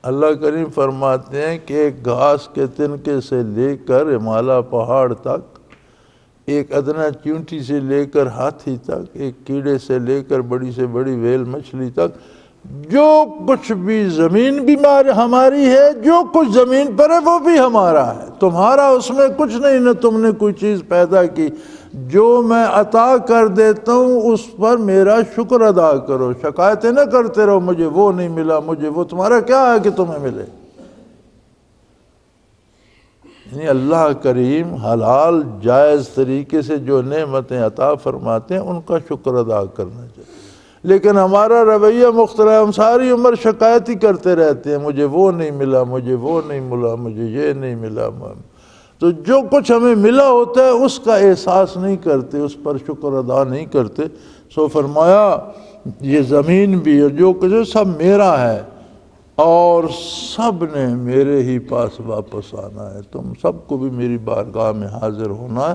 اللہ کریم فرماتے ہیں کہ ایک گھاس کے تنکے سے لے کر ہمالیہ پہاڑ تک، ایک ادنا چیونٹی سے لے کر ہاتھی تک، ایک کیڑے سے لے کر بڑی سے بڑی ویل مچھلی تک، جو کچھ بھی زمین بھی ہماری ہے، جو کچھ زمین پر ہے وہ بھی ہمارا ہے، تمہارا اس میں کچھ نہیں، نہ تم نے کوئی چیز پیدا کی۔ جو میں عطا کر دیتا ہوں اس پر میرا شکر ادا کرو، شکایتیں نہ کرتے رہو مجھے وہ نہیں ملا، مجھے وہ، تمہارا کیا ہے کہ تمہیں ملے۔ یعنی اللہ کریم حلال جائز طریقے سے جو نعمتیں عطا فرماتے ہیں ان کا شکر ادا کرنا چاہیے، لیکن ہمارا رویہ مختلف، ہم ساری عمر شکایت ہی کرتے رہتے ہیں، مجھے وہ نہیں ملا، مجھے وہ نہیں ملا، مجھے یہ نہیں ملا۔ تو جو کچھ ہمیں ملا ہوتا ہے اس کا احساس نہیں کرتے، اس پر شکر ادا نہیں کرتے۔ سو فرمایا یہ زمین بھی اور جو کچھ سب میرا ہے، اور سب نے میرے ہی پاس واپس آنا ہے، تم سب کو بھی میری بارگاہ میں حاضر ہونا ہے،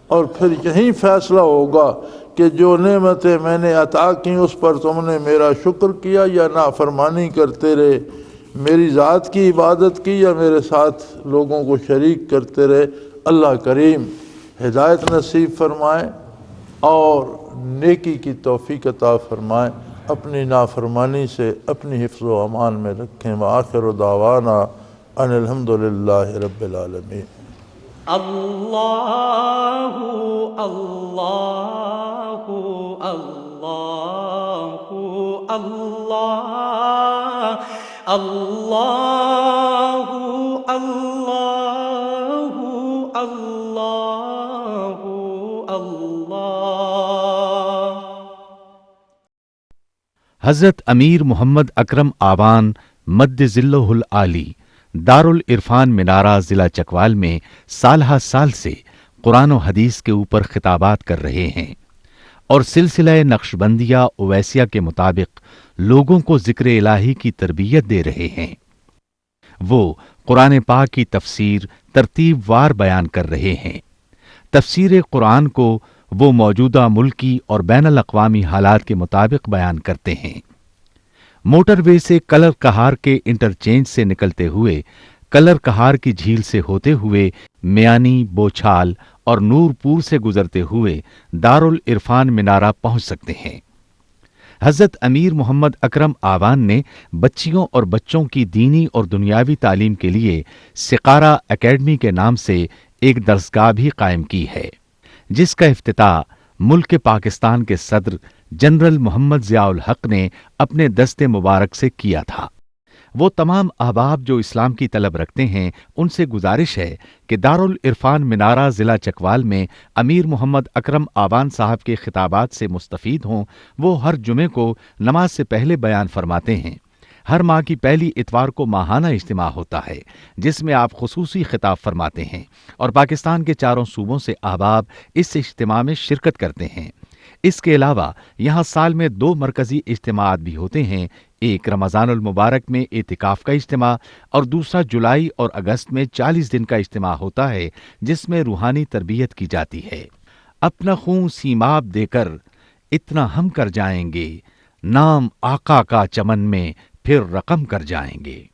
اور پھر یہی فیصلہ ہوگا کہ جو نعمتیں میں نے عطا کی اس پر تم نے میرا شکر کیا یا نافرمانی کرتے رہے۔ میری ذات کی عبادت کی یا میرے ساتھ لوگوں کو شریک کرتے رہے، اللہ کریم ہدایت نصیب فرمائے اور نیکی کی توفیق عطا فرمائے، اپنی نافرمانی سے اپنی حفظ و امان میں رکھیں۔ وآخر دعوانا ان الحمدللہ رب العالمین۔ اللہ اللہ اللہ اللہ اللہ اللہ اللہ اللہ۔ حضرت امیر محمد اکرم آوان مد ذلہ العالی دارالعرفان منارہ ضلع چکوال میں سالہ سال سے قرآن و حدیث کے اوپر خطابات کر رہے ہیں اور سلسلہ نقشبندیہ اویسیہ کے مطابق لوگوں کو ذکر الہی کی تربیت دے رہے ہیں۔ وہ قرآن پاک کی تفسیر ترتیب وار بیان کر رہے ہیں۔ تفسیر قرآن کو وہ موجودہ ملکی اور بین الاقوامی حالات کے مطابق بیان کرتے ہیں۔ موٹر وے سے کلر کہار کے انٹرچینج سے نکلتے ہوئے کلر کہار کی جھیل سے ہوتے ہوئے میانی، بوچھال اور نورپور سے گزرتے ہوئے دارالعرفان منارہ پہنچ سکتے ہیں۔ حضرت امیر محمد اکرم آوان نے بچیوں اور بچوں کی دینی اور دنیاوی تعلیم کے لیے سقارہ اکیڈمی کے نام سے ایک درسگاہ بھی قائم کی ہے، جس کا افتتاح ملک پاکستان کے صدر جنرل محمد ضیاء الحق نے اپنے دست مبارک سے کیا تھا۔ وہ تمام احباب جو اسلام کی طلب رکھتے ہیں ان سے گزارش ہے کہ دارالعرفان منارہ ضلع چکوال میں امیر محمد اکرم آوان صاحب کے خطابات سے مستفید ہوں۔ وہ ہر جمعے کو نماز سے پہلے بیان فرماتے ہیں۔ ہر ماہ کی پہلی اتوار کو ماہانہ اجتماع ہوتا ہے جس میں آپ خصوصی خطاب فرماتے ہیں اور پاکستان کے چاروں صوبوں سے احباب اس اجتماع میں شرکت کرتے ہیں۔ اس کے علاوہ یہاں سال میں 2 مرکزی اجتماعات بھی ہوتے ہیں، ایک رمضان المبارک میں اعتکاف کا اجتماع اور دوسرا جولائی اور اگست میں 40 دن کا اجتماع ہوتا ہے جس میں روحانی تربیت کی جاتی ہے۔ اپنا خون سیماب دے کر اتنا ہم کر جائیں گے، نام آقا کا چمن میں پھر رقم کر جائیں گے۔